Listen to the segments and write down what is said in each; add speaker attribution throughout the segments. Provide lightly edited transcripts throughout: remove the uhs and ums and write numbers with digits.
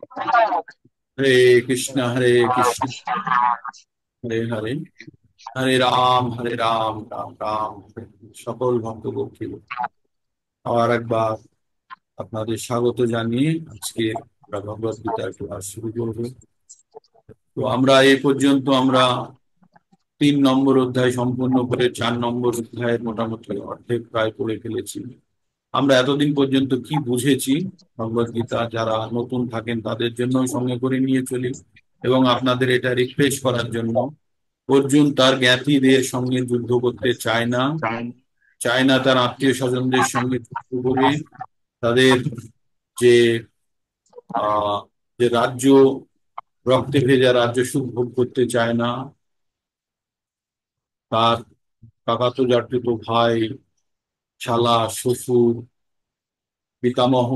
Speaker 1: হরে কৃষ্ণ হরে কৃষ্ণ হরে হরে হরে রাম রাম রাম হরে হরে। সকল ভক্ত গোষ্ঠী আবার একবার আপনাদের স্বাগত জানিয়ে আজকে আমরা ভগবত গীতার ক্লাস শুরু করব। তো আমরা এই পর্যন্ত আমরা 3 নম্বর অধ্যায় সম্পূর্ণ করে 4 নম্বর অধ্যায়ের মোটামুটি অর্ধেক প্রায় পড়ে ফেলেছি। আমরা এতদিন পর্যন্ত কি বুঝেছি ভগবত গীতা, যারা নতুন থাকেন তাদের জন্য সঙ্গে করে নিয়ে চলি, এবং আপনাদের এটা রিফ্রেশ করার জন্য। অর্জুন তার জ্ঞাতিদের সঙ্গে যুদ্ধ করতে চায় না, চায় না তার আত্মীয় স্বজনদের সঙ্গে যুদ্ধ করে তাদের যে আহ যে রাজ্য, রক্তে ভেজা রাজ্য সুখ ভোগ করতে চায় না। তার কাকাতো জাতিতো ভাই, শালা, শ্বশুর, পিতামহ,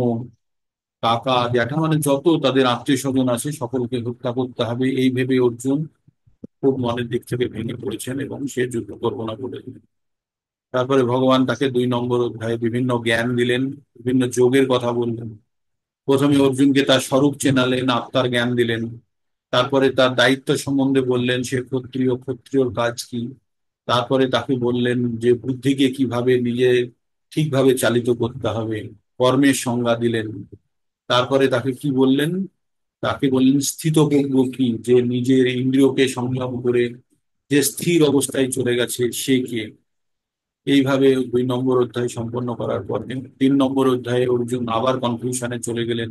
Speaker 1: কাকা, জ্যাঠা, মানে যত তাদের আত্মীয় স্বজন আছে সকলকে হত্যা করতে হবে, এই ভেবে অর্জুন খুব মনের দিক থেকে ভেঙে পড়েছেন এবং সে যুদ্ধ করবো না বলে দিলেন। তারপরে ভগবান তাকে 2 নম্বর অধ্যায়ে বিভিন্ন জ্ঞান দিলেন, বিভিন্ন যোগের কথা বললেন। প্রথমে অর্জুনকে তার স্বরূপ চেনালেন, আত্মার জ্ঞান দিলেন। তারপরে তার দায়িত্ব সম্বন্ধে বললেন, সে ক্ষত্রিয়, ক্ষত্রিয়র কাজ কি। তারপরে তাকে বললেন যে বুদ্ধিকে কিভাবে নিজে ঠিকভাবে চালিত করতে হবে, কর্মের সংজ্ঞা দিলেন। তারপরে তাকে কি বললেন, তাকে বললেন স্থিতপ্রজ্ঞ কি, যে নিজের ইন্দ্রিয়কে সংযম করে যে স্থির অবস্থায় চলে গেছে সে কে। এইভাবে 2 নম্বর অধ্যায় সম্পন্ন করার পর 3 নম্বর অধ্যায়ে অর্জুন আবার কনফিউশনে চলে গেলেন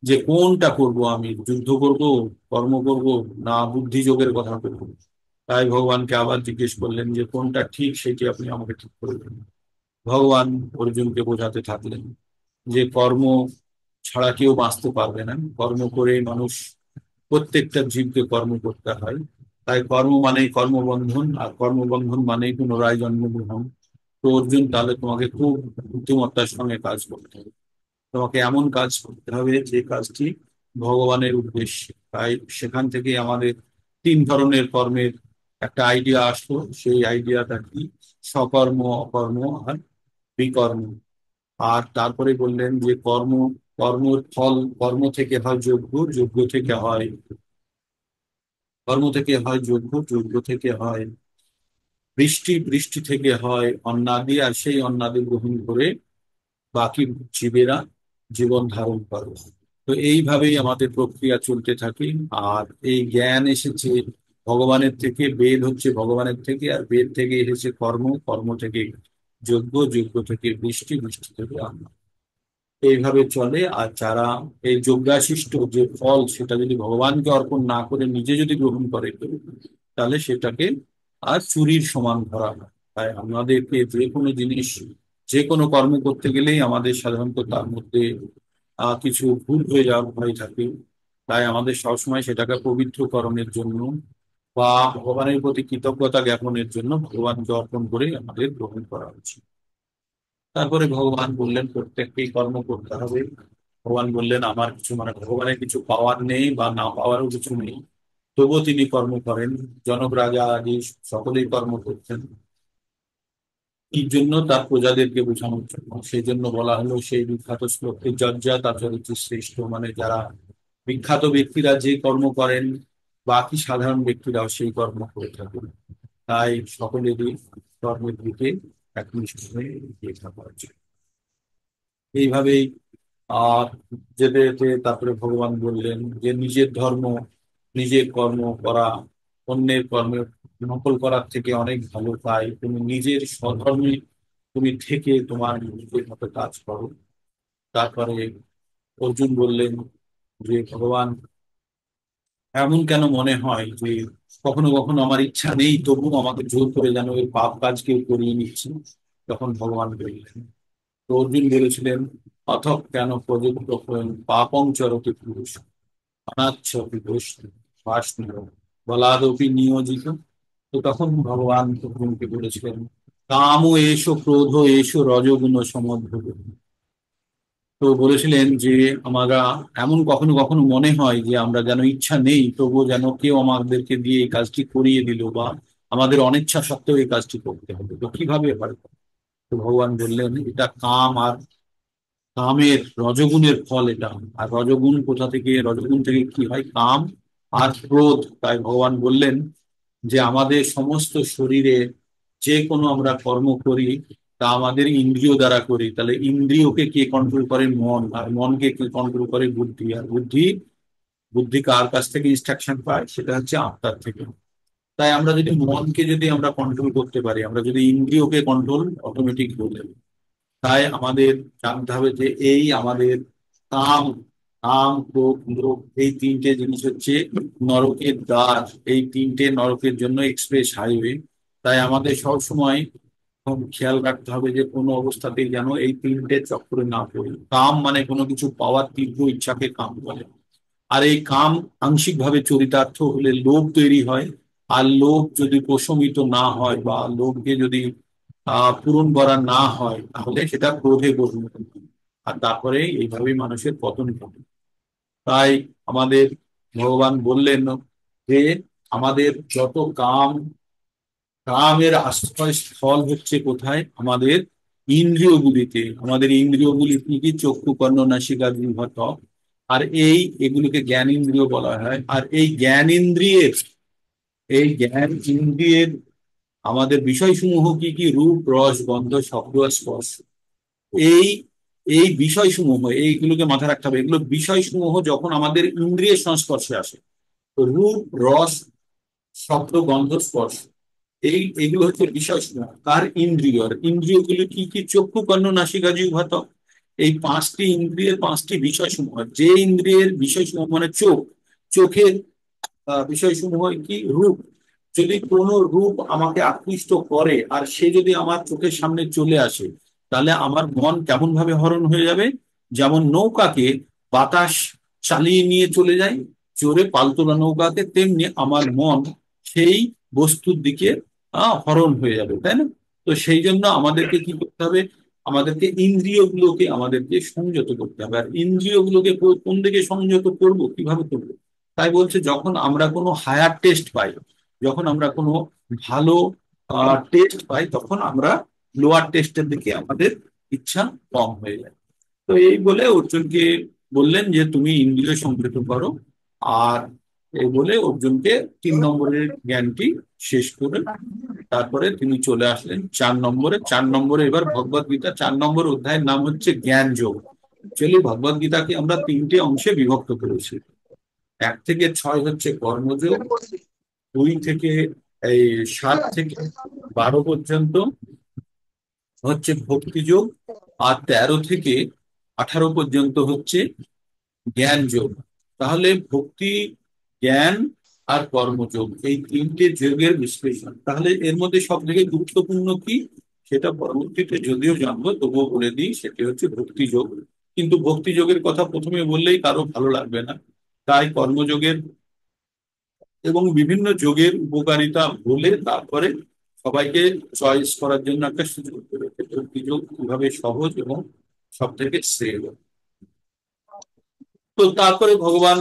Speaker 1: যে কোনটা করব, আমি যুদ্ধ করব, কর্ম করব, না বুদ্ধি যোগের কথা করব। তাই ভগবানকে আবার জিজ্ঞেস করলেন যে কোনটা ঠিক সেটি আপনি আমাকে ঠিক করে দিন। ভগবান অর্জুনকে বোঝাতে থাকলেন যে কর্ম ছাড়া কেউ বাঁচতে পারবে না, কর্ম করে মানুষ, প্রত্যেকটা জীবকে কর্ম করতে হয়। তাই কর্ম মানেই কর্মবন্ধন, আর কর্মবন্ধন মানেই পুনরায় জন্মগ্রহণ। তো অর্জুন, তাহলে তোমাকে খুব বুদ্ধিমত্তার সঙ্গে কাজ করতে হবে, তোমাকে এমন কাজ করতে হবে যে কাজটি ভগবানের উদ্দেশ্যে। তাই সেখান থেকে আমাদের 3 ধরনের কর্মের একটা আইডিয়া আসলো। সেই আইডিয়াটা কি, সকর্ম, অকর্ম আর বিকর্ম। আর তারপরে বললেন যে কর্মের ফল, যজ্ঞ থেকে হয়, কর্ম থেকে হয় যজ্ঞ, যজ্ঞ থেকে হয় বৃষ্টি, বৃষ্টি থেকে হয় অন্নাদি, আর সেই অন্নাদি গ্রহণ করে বাকি জীবেরা জীবন ধারণ করে। তো এইভাবেই আমাদের প্রক্রিয়া চলতে থাকে। আর এই জ্ঞান এসেছে ভগবানের থেকে, বেদ হচ্ছে ভগবানের থেকে, আর বেদ থেকে এসেছে কর্ম, কর্ম থেকে যজ্ঞ, যজ্ঞ থেকে বৃষ্টি, বৃষ্টি থেকে অন্ন। এইভাবে চলে। আর যারা এই যজ্ঞাশিষ্ট যে ফল, সেটা যদি ভগবানকে অর্পণ না করে নিজে যদি গ্রহণ করে কেউ, তাহলে সেটাকে আর চুরির সমান ধরা হয়। তাই আমাদেরকে যে কোনো জিনিস, যে কোনো কর্ম করতে গেলেই আমাদের সাধারণত তার মধ্যে কিছু ভুল হয়ে যাওয়ার ভয় থাকে। তাই আমাদের সবসময় সেটাকে পবিত্রকরণের জন্য বা ভগবানের প্রতি কৃতজ্ঞতা জ্ঞাপনের জন্য ভগবানকে অর্পণ করে আমাদের গ্রহণ করা উচিত। তারপরে ভগবান বললেন প্রত্যেককেই কর্ম করতে হবে। ভগবান বললেন আমার কিছু, মানে ভগবানের কিছু পাওয়ার নেই বা না পাওয়ারও কিছু নেই, তবুও তিনি কর্ম করেন। জনক রাজা আদি সকলেই কর্ম করতেন এই জন্য, তার প্রজাদেরকে বোঝানোর জন্য। সেই জন্য বলা হলো সেই বিখ্যাত শ্লোককে যজ্জাত আচরতি শ্রেষ্ঠ, মানে যারা বিখ্যাত ব্যক্তিরা যে কর্ম করেন বাকি সাধারণ ব্যক্তিরাও সেই কর্ম করে থাকেন। তাই সকলেরই কর্মের দিকে একনিষ্ঠ হয়ে এগিয়ে থাকা উচিত। এইভাবেই আর যেতে যেতে তারপরে ভগবান বললেন যে নিজের ধর্ম, নিজের কর্ম করা অন্যের কর্মের নকল করার থেকে অনেক ভালো। তাই তুমি নিজের স্বধর্মে তুমি থেকে তোমার নিজের মতো কাজ করো। তারপরে অর্জুন বললেন যে ভগবান, এমন কেন মনে হয় যে কখনো কখনো আমার ইচ্ছা নেই তবুও আমাকে জোর করে যেন ওই পাপ কাজ কেউ করিয়ে নিচ্ছে। তখন ভগবান বললেন, তো অর্জুন বলেছিলেন, অথক কেন প্রযুক্ত হলেন পাপং চরতি পুরুষ অনাচ্ছপি বাষ্ণেয় বলাদপি নিয়োজিত। তো তখন ভগবান অর্জুনকে বলেছিলেন, কাম এসো ক্রোধ এসো রজগুণ সমদ্ভব। তো বলেছিলেন যে আমরা, এমন কখনো কখনো মনে হয় যে আমরা যেন ইচ্ছা নেই তবুও যেন কেউ আমাদেরকে দিয়ে এই কাজটি করিয়ে দিল, বা আমাদের অনিচ্ছা সত্ত্বেও এই কাজটি করতে হবে। তো কিভাবে পারে? তো ভগবান বললেন এটা কাম আর কামের রজগুণের ফল এটা। আর রজগুণ কোথা থেকে, রজগুণ থেকে কি হয়? কাম আর ক্রোধ। তাই ভগবান বললেন যে আমাদের সমস্ত শরীরে যে কোনো আমরা কর্ম করি তা আমাদের ইন্দ্রিয় দ্বারা করি। তাহলে ইন্দ্রিয়কে কে কন্ট্রোল করে? মন। আর মনকে কে কন্ট্রোল করে? বুদ্ধি। আর বুদ্ধি, বুদ্ধি কার কাছ থেকে ইনস্ট্রাকশন পায়? সেটা হচ্ছে আত্মার থেকে। তাই আমরা যদি মনকে যদি আমরা কন্ট্রোল করতে পারি, আমরা যদি ইন্দ্রিয়কে কন্ট্রোল অটোমেটিক হয়ে যাবে। তাই আমাদের জানতে হবে যে এই আমাদের কাম, কাম ক্রোধ লোভ, এই তিনটে জিনিস হচ্ছে নরকের দ্বার। এই তিনটে নরকের জন্য এক্সপ্রেস হাইওয়ে। তাই আমাদের সব সময় খেয়াল রাখতে হবে যে কোনো অবস্থাতেই যেন এই তিনটে চক্করে না পড়ি। কাম মানে কোনো কিছু পাওয়ার তীব্র ইচ্ছাকে কাম বলে। আর এই কাম আংশিকভাবে চরিতার্থ হলে লোভ তৈরি হয়। আর লোভ যদি প্রশমিত না হয় বা লোভকে যদি পূরণ করা না হয়, তাহলে সেটা ক্রোধে পরিণত হয়। আর তারপরে এইভাবেই মানুষের পতন ঘটে। তাই আমাদের ভগবান বললেন যে আমাদের যত কাম, কামের আশ্রয়স্থল হচ্ছে কোথায়? আমাদের ইন্দ্রিয়গুলিতে। আমাদের ইন্দ্রিয়গুলি কি কি? চক্ষু কর্ণ নাসিকা জিহ্বা ত্বক। আর এগুলিকে জ্ঞান ইন্দ্রিয় বলা হয়। আর এই জ্ঞান ইন্দ্রিয়ের, এই জ্ঞান ইন্দ্রিয়ের আমাদের বিষয়সমূহ কি কি? রূপ রস গন্ধ শব্দ আর স্পর্শ। এই এই বিষয়সমূহ, এইগুলোকে মাথায় রাখতে হবে। এগুলো বিষয়সমূহ যখন আমাদের ইন্দ্রিয়ের সংস্পর্শে আসে, তো রূপ রস শব্দ গন্ধ স্পর্শ, এগুলো হচ্ছে বিষয়সমূহ। তার ইন্দ্রিয়। আর ইন্দ্রিয়গুলো কি কি? চক্ষু কর্ণ নাসিকা জিহ্বা ত্বক। এই পাঁচটি ইন্দ্রিয়ের পাঁচটি বিষয়সমূহ। যে ইন্দ্রিয়ের বিষয়সমূহ মানে চোখ, চোখের বিষয়সমূহ কি? রূপ। যদি কোনো রূপ আমাকে আকৃষ্ট করে আর সে যদি আমার চোখের সামনে চলে আসে, তাহলে আমার মন কেমন ভাবে হরণ হয়ে যাবে? যেমন নৌকাকে বাতাস চালিয়ে নিয়ে চলে যায় জোরে পালতোলা নৌকাকে, তেমনি আমার মন সেই বস্তুর দিকে হরণ হয়ে যাবে, তাই না? তো সেই জন্য আমাদেরকে কি করতে হবে? আমাদেরকে ইন্দ্রিয়গুলোকে আমাদেরকে সংযত করতে হবে। আর ইন্দ্রিয়গুলোকে কোন দিকে সংযত করব, কিভাবে করবো? তাই বলছে যখন আমরা কোনো হায়ার টেস্ট পাই, যখন আমরা কোনো ভালো টেস্ট পাই, তখন আমরা লোয়ার টেস্টের দিকে আমাদের ইচ্ছা কম হয়ে যায়। তো এই বলে অর্জুনকে বললেন যে তুমি ইন্দ্রিয় সংযত করো। আর এই বলে অর্জুনকে 3 নম্বরের জ্ঞানটি শেষ করে তারপরে তিনি চলে আসলেন 4 নম্বরে। 4 নম্বরে এবার ভগবদ গীতা 4 নম্বর অধ্যায়ের নাম হচ্ছে জ্ঞান যোগ। অ্যাকচুয়ালি ভগবদ গীতাকে আমরা 3টে অংশে বিভক্ত করেছি। 1 থেকে 6 হচ্ছে কর্মযোগ, 2 থেকে 7 থেকে 12 পর্যন্ত হচ্ছে ভক্তিযোগ, আর 13 থেকে 18 পর্যন্ত হচ্ছে জ্ঞান যোগ। তাহলে ভক্তি, জ্ঞান আর কর্মযোগ, এই 3টে যোগের বিশ্লেষণ। তাহলে এর মধ্যে সব থেকে গুরুত্বপূর্ণ কি? সেটা পরবর্তীতে যদিও জানবো, তবুও বলে দিই, সেটি হচ্ছে ভক্তি যোগ। কিন্তু ভক্তি যোগের কথা প্রথমে বললেই কারো ভালো লাগবে না। তাই কর্মযোগের এবং বিভিন্ন যোগের উপকারিতা বলে তারপরে সবাইকে চয়েস করার জন্য একটা সুযোগ করে দেবে। ভক্তি যোগ কিভাবে সহজ এবং সব থেকে শ্রেয়। তো তারপরে ভগবান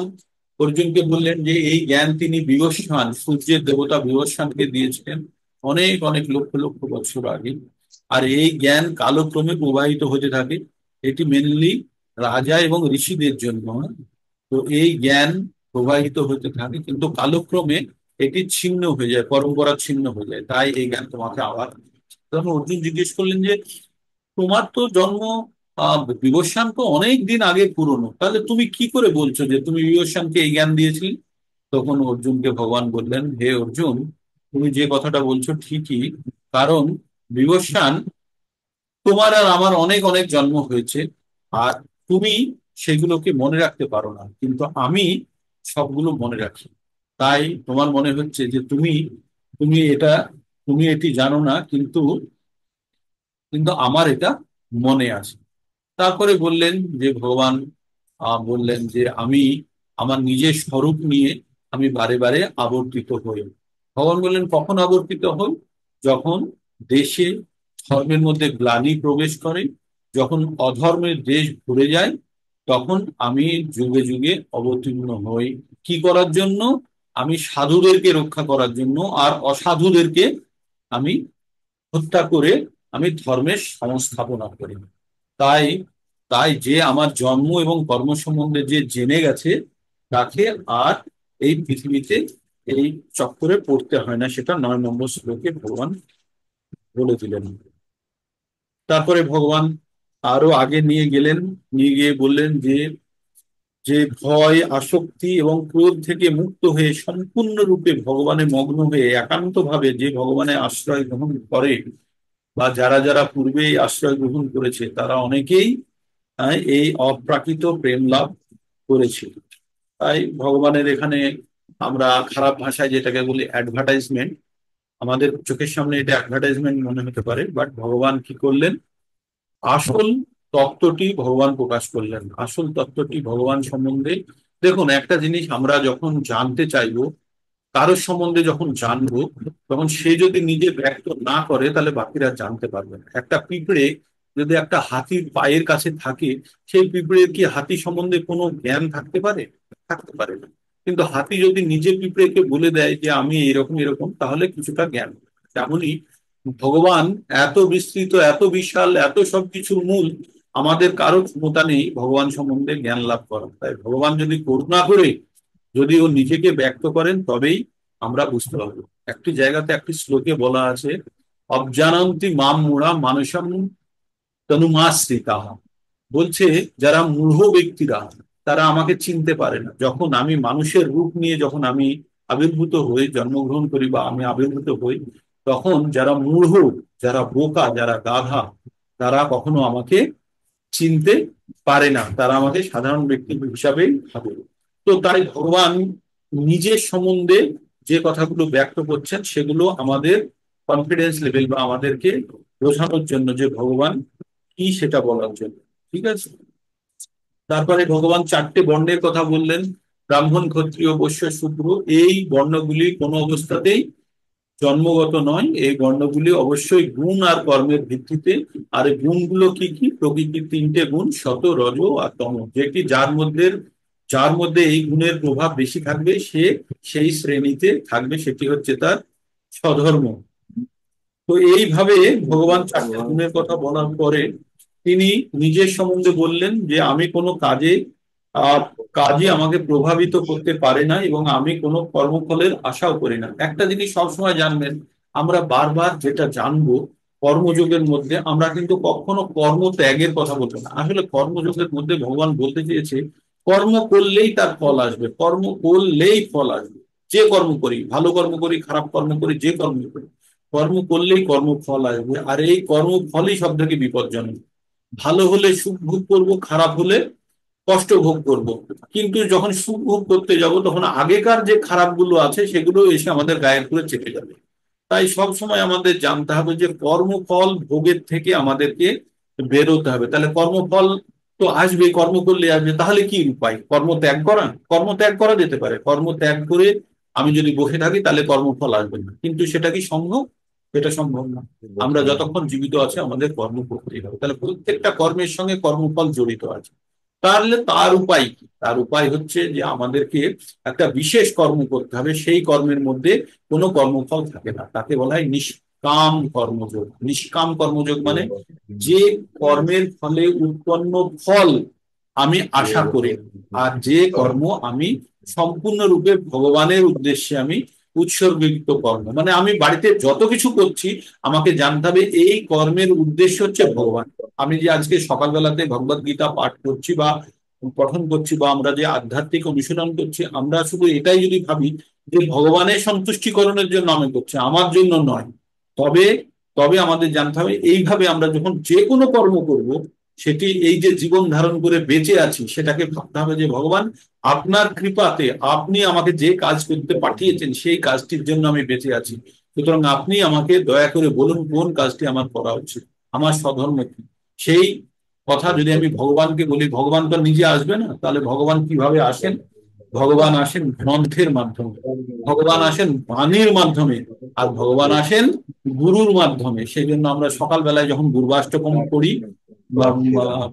Speaker 1: অর্জুনকে বললেন যে এই জ্ঞান তিনি বিবস্বান, সূর্যের দেবতা বিবস্বানকে দিয়েছিলেন অনেক অনেক লক্ষ লক্ষ বছর আগে। আর এই জ্ঞান কালক্রমে প্রবাহিত হতে থাকে। এটি মেনলি রাজা এবং ঋষিদের জন্য, হ্যাঁ? তো এই জ্ঞান প্রবাহিত হতে থাকে, কিন্তু কালক্রমে এটি ছিন্ন হয়ে যায়, পরম্পরা ছিন্ন হয়ে যায়। তাই এই জ্ঞান তোমাকে আবার। তখন অর্জুন জিজ্ঞেস করলেন যে তোমার তো জন্ম বিবস্বান তো অনেক দিন আগে পুরনো, তাহলে তুমি কি করে বলছো যে তুমি বিবস্বানকে এই জ্ঞান দিয়েছিলে? তখন অর্জুনকে ভগবান বললেন, হে অর্জুন, তুমি যে কথাটা বলছো ঠিকই। কারণ বিবস্বান, তোমার আর আমার অনেক অনেক জন্ম হয়েছে, আর তুমি সেগুলোকে মনে রাখতে পারো না, কিন্তু আমি সবগুলো মনে রাখি। তাই তোমার মনে হচ্ছে যে তুমি তুমি এটা তুমি এটি জানো না, কিন্তু কিন্তু আমার এটা মনে আছে। তারপরে বললেন যে ভগবান বললেন যে আমি আমার নিজের স্বরূপ নিয়ে আমি বারে বারে আবর্তিত হই। ভগবান বললেন কখন আবর্তিত হই? যখন দেশে ধর্মের মধ্যে গ্লানি প্রবেশ করে, যখন অধর্মের দেশ ভরে যায়, তখন আমি যুগে যুগে অবতীর্ণ হই। কি করার জন্য? আমি সাধুদেরকে রক্ষা করার জন্য, আর অসাধুদেরকে আমি হত্যা করে আমি ধর্মের সংস্থাপনা করি। তাই তাই যে আমার জন্ম এবং কর্ম সম্বন্ধে যে জেনে গেছে তাকে আর এই পৃথিবীতে এই চক্করে পড়তে হয় না, সেটা 9 নম্বর শ্লোকে ভগবান বলে দিলেন। তারপরে ভগবান আরো আগে নিয়ে গেলেন, নিয়ে গিয়ে বললেন যে যে ভয় আসক্তি এবং ক্রোধ থেকে মুক্ত হয়ে সম্পূর্ণরূপে ভগবানে মগ্ন হয়ে একান্ত ভাবে যে ভগবানের আশ্রয় গ্রহণ করে, বা যারা যারা পূর্বে এই আশ্রয় গ্রহণ করেছে তারা অনেকেই এই অপ্রাকৃত প্রেম লাভ করেছে। তাই ভগবানের এখানে আমরা খারাপ ভাষায় যেটাকে বলি অ্যাডভার্টাইজমেন্ট, আমাদের চোখের সামনে এটা অ্যাডভার্টাইজমেন্ট মনে হতে পারে, বাট ভগবান কি করলেন, আসল তত্ত্বটি ভগবান প্রকাশ করলেন। আসল তত্ত্বটি ভগবান সম্বন্ধে, দেখুন একটা জিনিস আমরা যখন জানতে চাইবো, কারোর সম্বন্ধে যখন জানবো, তখন সে যদি নিজে ব্যক্ত না করে তাহলে বাকিরা জানতে পারবে না। একটা পিঁপড়ে যদি একটা হাতির পায়ের কাছে থাকে, সেই পিঁপড়ের কি হাতি সম্বন্ধে কোনো জ্ঞান থাকতে পারে? থাকতে পারে না। কিন্তু হাতি যদি নিজে পিঁপড়েকে বলে দেয় যে আমি এরকম এরকম, তাহলে কিছুটা জ্ঞান। তেমনই ভগবান এত বিস্তৃত, এত বিশাল, এত সবকিছুর মূল, আমাদের কারো ক্ষমতা নেই ভগবান সম্বন্ধে জ্ঞান লাভ করা। তাই ভগবান যদি করুণা করে যদি ও নিজেকে ব্যক্ত করেন তবেই আমরা বুঝতে পারবো। একটি জায়গাতে একটি শ্লোকে বলা আছে, অবজানন্তি মাম মূঢ়া মানুষম তনুমাশ্রিতা, বলছে যারা মূঢ় ব্যক্তিরা তারা আমাকে চিনতে পারে না। যখন আমি মানুষের রূপ নিয়ে যখন আমি আবির্ভূত হই, জন্মগ্রহণ করি বা আমি আবির্ভূত হই, তখন যারা মূঢ়, যারা বোকা, যারা গাধা, তারা কখনো আমাকে চিনতে পারে না, তারা আমাকে সাধারণ ব্যক্তি হিসাবেই ভাবে। তো তাই ভগবান নিজের সম্বন্ধে যে কথাগুলো ব্যক্ত করছেন সেগুলো আমাদের কনফিডেন্স লেভেল বা আমাদেরকে বোঝানোর জন্য যে ভগবান কি সেটা বলার জন্য। ঠিক আছে। তারপরে ভগবান 4টে বর্ণের কথা বললেন, ব্রাহ্মণ ক্ষত্রিয় বৈশ্য শূদ্র। এই বর্ণগুলি কোনো অবস্থাতেই জন্মগত নয়, এই বর্ণগুলি অবশ্যই গুণ আর কর্মের ভিত্তিতে। আর এই গুণগুলো কি কি? প্রকৃতির 3টে গুণ, সত রজ আর তম, যেটি যার মধ্যে এই গুণের প্রভাব বেশি থাকবে সে সেই শ্রেণীতে থাকবে, সেটি হচ্ছে তার স্বধর্ম। তো এইভাবে ভগবান 4টে গুণের কথা বলার পরে তিনি নিজের সম্বন্ধে বললেন যে আমি কোনো আহ কাজে আমাকে প্রভাবিত করতে পারে না এবং আমি কোনো কর্মফলের আশাও করি না। একটা জিনিস সবসময় জানবেন, আমরা বারবার যেটা জানবো, কর্মযোগের মধ্যে আমরা কিন্তু কখনো কর্ম ত্যাগের কথা বলবো না। আসলে কর্মযোগের মধ্যে ভগবান বলতে চেয়েছে কর্ম করলেই তার ফল আসবে, কর্ম করলেই ফল আসবে। যে কর্ম করি, ভালো কর্ম করি, খারাপ কর্ম করি, যে কর্ম করি, কর্ম করলেই কর্মফল আসবে। আর এই কর্মফলই সব থেকে বিপজ্জনক। ভালো হলে সুখ ভোগ করবো, খারাপ হলে কষ্ট ভোগ করব। কিন্তু যখন সুখ ভোগ করতে যাব তখন আগেকার যে খারাপগুলো আছে সেগুলো এসে আমাদের গায়ের উপরে চেপে যাবে। তাই সব সময় আমাদের জানতে হবে যে কর্মফল ভোগের থেকে আমাদেরকে বেরোতে হবে। তাহলে কর্মফল তো আসবে, কর্ম করলে আসবে, তাহলে কি উপায়? কর্ম ত্যাগ করা? কর্ম ত্যাগ করা যেতে পারে। কর্ম ত্যাগ করে আমি যদি বসে থাকি তাহলে কর্মফল আসবে না, কিন্তু সেটা কি সম্ভব? এটা সম্ভব না। আমরা যতক্ষণ জীবিত আছি আমাদের কর্ম করতেই হবে। তাহলে প্রত্যেকটা কর্মের সঙ্গে কর্মফল জড়িত আছে। তাহলে তার উপায় কি? তার উপায় হচ্ছে যে আমাদেরকে একটা বিশেষ কর্ম করতে হবে, সেই কর্মের মধ্যে কোনো কর্মফল থাকে না, তাকে বলা হয় নিষ্কাম কর্মযোগ। নিষ্কাম কর্মযোগ মানে যে কর্মের ফলে উৎপন্ন ফল আমি আশা করি না, আর যে কর্ম আমি সম্পূর্ণরূপে ভগবানের উদ্দেশ্যে আমি উৎসর্গিত কর্ম। মানে আমি বাড়িতে যত কিছু করছি আমাকে জানতে হবে এই কর্মের উদ্দেশ্য হচ্ছে ভগবান। আমি যে আজকে সকালবেলাতে ভগবত গীতা পাঠ করছি বা পঠন করছি, বা আমরা যে আধ্যাত্মিক অনুশীলন করছি, আমরা শুধু এটাই যদি ভাবি যে ভগবানের সন্তুষ্টিকরণের জন্য আমি করছি, আমার জন্য নয়, তবে তবে আমাদের জানতে হবে এইভাবে আমরা যখন যে কোনো কর্ম করব, সেটি এই যে জীবন ধারণ করে বেঁচে আছি সেটাকে ভাবতে হবে যে ভগবান আপনার কৃপাতে আপনি আমাকে যে কাজ করতে পাঠিয়েছেন সেই কাজটির জন্য আমি বেঁচে আছি। সুতরাং আপনি আমাকে দয়া করে বলুন কোন কাজটি আমার করা উচিত, আমার স্বধর্ম কি। সেই কথা যদি আমি ভগবানকে বলি, ভগবান তো নিজে আসবে না, তাহলে ভগবান কিভাবে আসেন? ভগবান আসেন গ্রন্থের মাধ্যমে, ভগবান আসেন বাণীর মাধ্যমে, আর ভগবান আসেন গুরুর মাধ্যমে। সেই জন্য আমরা সকালবেলায় যখন গুরবাষ্টকম করি বা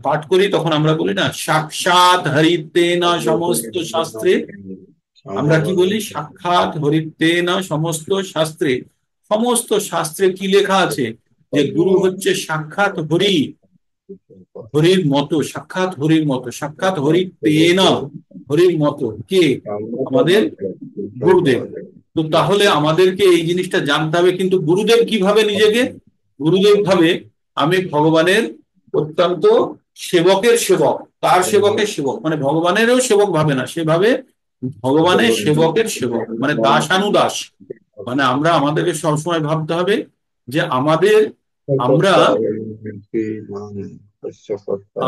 Speaker 1: পাঠ করি তখন আমরা বলি না, সাক্ষাৎ হরিতেনা সমস্ত শাস্ত্রে। আমরা কি বলি? সাক্ষাৎ হরিতেনা সমস্ত শাস্ত্রে। সমস্ত শাস্ত্রে কি লেখা আছে? যে গুরু হচ্ছে সাক্ষাৎ হরি। হরির মতো, সাক্ষাৎ হরির মতো, সাক্ষাৎ হরি তেন, হরির মতো কে? আমাদের গুরুদেব। তো তাহলে আমাদেরকে এই জিনিসটা জানতে হবে, কিন্তু গুরুদেব কিভাবে নিজেকে? গুরুদেব ভাবে আমি ভগবানের অত্যন্ত সেবকের সেবক, তার সেবকের সেবক, মানে ভগবানেরও সেবক ভাবে না, সেভাবে ভগবানের সেবকের সেবক, মানে দাসানুদাস। মানে আমরা আমাদেরকে সবসময় ভাবতে হবে যে আমাদের, আমরা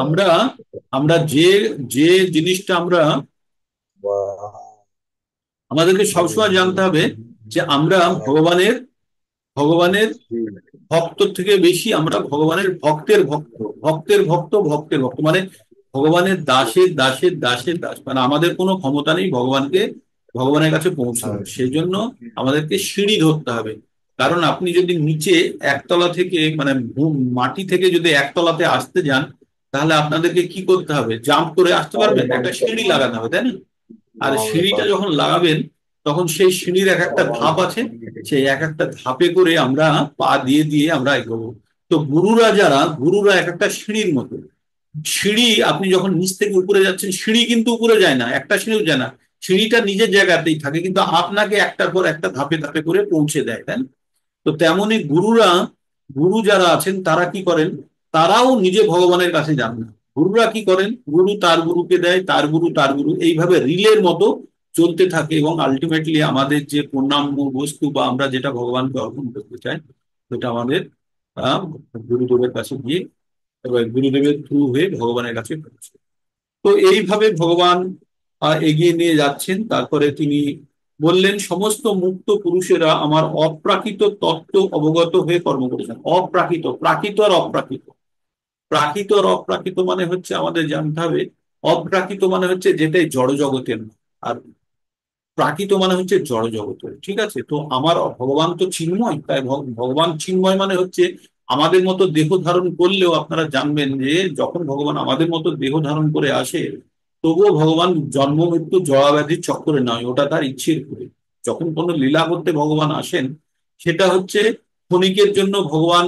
Speaker 1: আমরা আমরা যে যে জিনিসটা আমরা, আমাদেরকে সবসময় জানতে হবে যে আমরা ভগবানের, ভগবানের ভক্ত থেকে বেশি আমরা ভগবানের ভক্তের ভক্ত, ভক্তের ভক্ত, ভক্তের ভক্ত, মানে ভগবানের দাসের দাসের দাসের দাস। মানে আমাদের কোনো ক্ষমতা নেই ভগবানকে, ভগবানের কাছে পৌঁছানোর। সেই জন্য আমাদেরকে সিঁড়ি ধরতে হবে। কারণ আপনি যদি নিচে একতলা থেকে, মানে মাটি থেকে যদি একতলাতে আসতে যান, তাহলে আপনাদেরকে কি করতে হবে? জাম্প করে আসতে পারবেন? একটা সিঁড়ি লাগাতে হবে, তাই না? আর সিঁড়িটা যখন লাগাবেন, তখন সেই সিঁড়ির এক একটা ধাপ আছে, সেই এক একটা ধাপে করে আমরা পা দিয়ে দিয়ে আমরা এগোবো। তো গুরুরা যারা, গুরুরা এক একটা সিঁড়ির মতো। সিঁড়ি, আপনি যখন নিচ থেকে উপরে যাচ্ছেন, সিঁড়ি কিন্তু উপরে যায় না, একটা সিঁড়িও যায় না, সিঁড়িটা নিজের জায়গাতেই থাকে, কিন্তু আপনাকে একটার পর একটা ধাপে ধাপে করে পৌঁছে দেয়, তাই না? তো তেমনি গুরুরা, গুরু যারা আছেন তারা কি করেন? তারাও নিজে ভগবানের কাছে যান না। গুরুরা কি করেন? গুরু তার গুরুকে দেয়, তার গুরু তার গুরু, এইভাবে রিলের মতো চলতে থাকে, এবং আলটিমেটলি আমাদের যে পূর্ণাঙ্গ বস্তু বা আমরা যেটা ভগবানকে অর্পণ করতে চাই, সেটা আমাদের আহ, গুরুদেবের কাছে গিয়ে, এবার গুরুদেবের থ্রু হয়ে ভগবানের কাছে পৌঁছে। তো এইভাবে ভগবান এগিয়ে নিয়ে যাচ্ছেন। তারপরে তিনি বললেন, সমস্ত মুক্ত পুরুষেরা আমার অপ্রাকৃত তত্ত্ব অবগত হয়ে কর্ম করেছেন। অপ্রাকৃত, প্রাকৃত আর অপ্রাকৃত। প্রাকৃত আর অপ্রাকৃত মানে হচ্ছে আমাদের জানতে হবে, অপ্রাকৃত মানে হচ্ছে যেটাই জড় জগতের না, আর প্রাকৃত মানে হচ্ছে জড় জগতের। ঠিক আছে? তো আমার ভগবান তো চিন্ময়, তাই ভগবান চিন্ময় মানে হচ্ছে আমাদের মতো দেহ ধারণ করলেও আপনারা জানবেন যে যখন ভগবান আমাদের মতো দেহ ধারণ করে আসে, তবুও ভগবান জন্ম মৃত্যু জড়াব্যাধির চক্করে নয়, ওটা তার ইচ্ছের করে। যখন কোনো লীলা করতে ভগবান আসেন, সেটা হচ্ছে ক্ষণিকের জন্য ভগবান,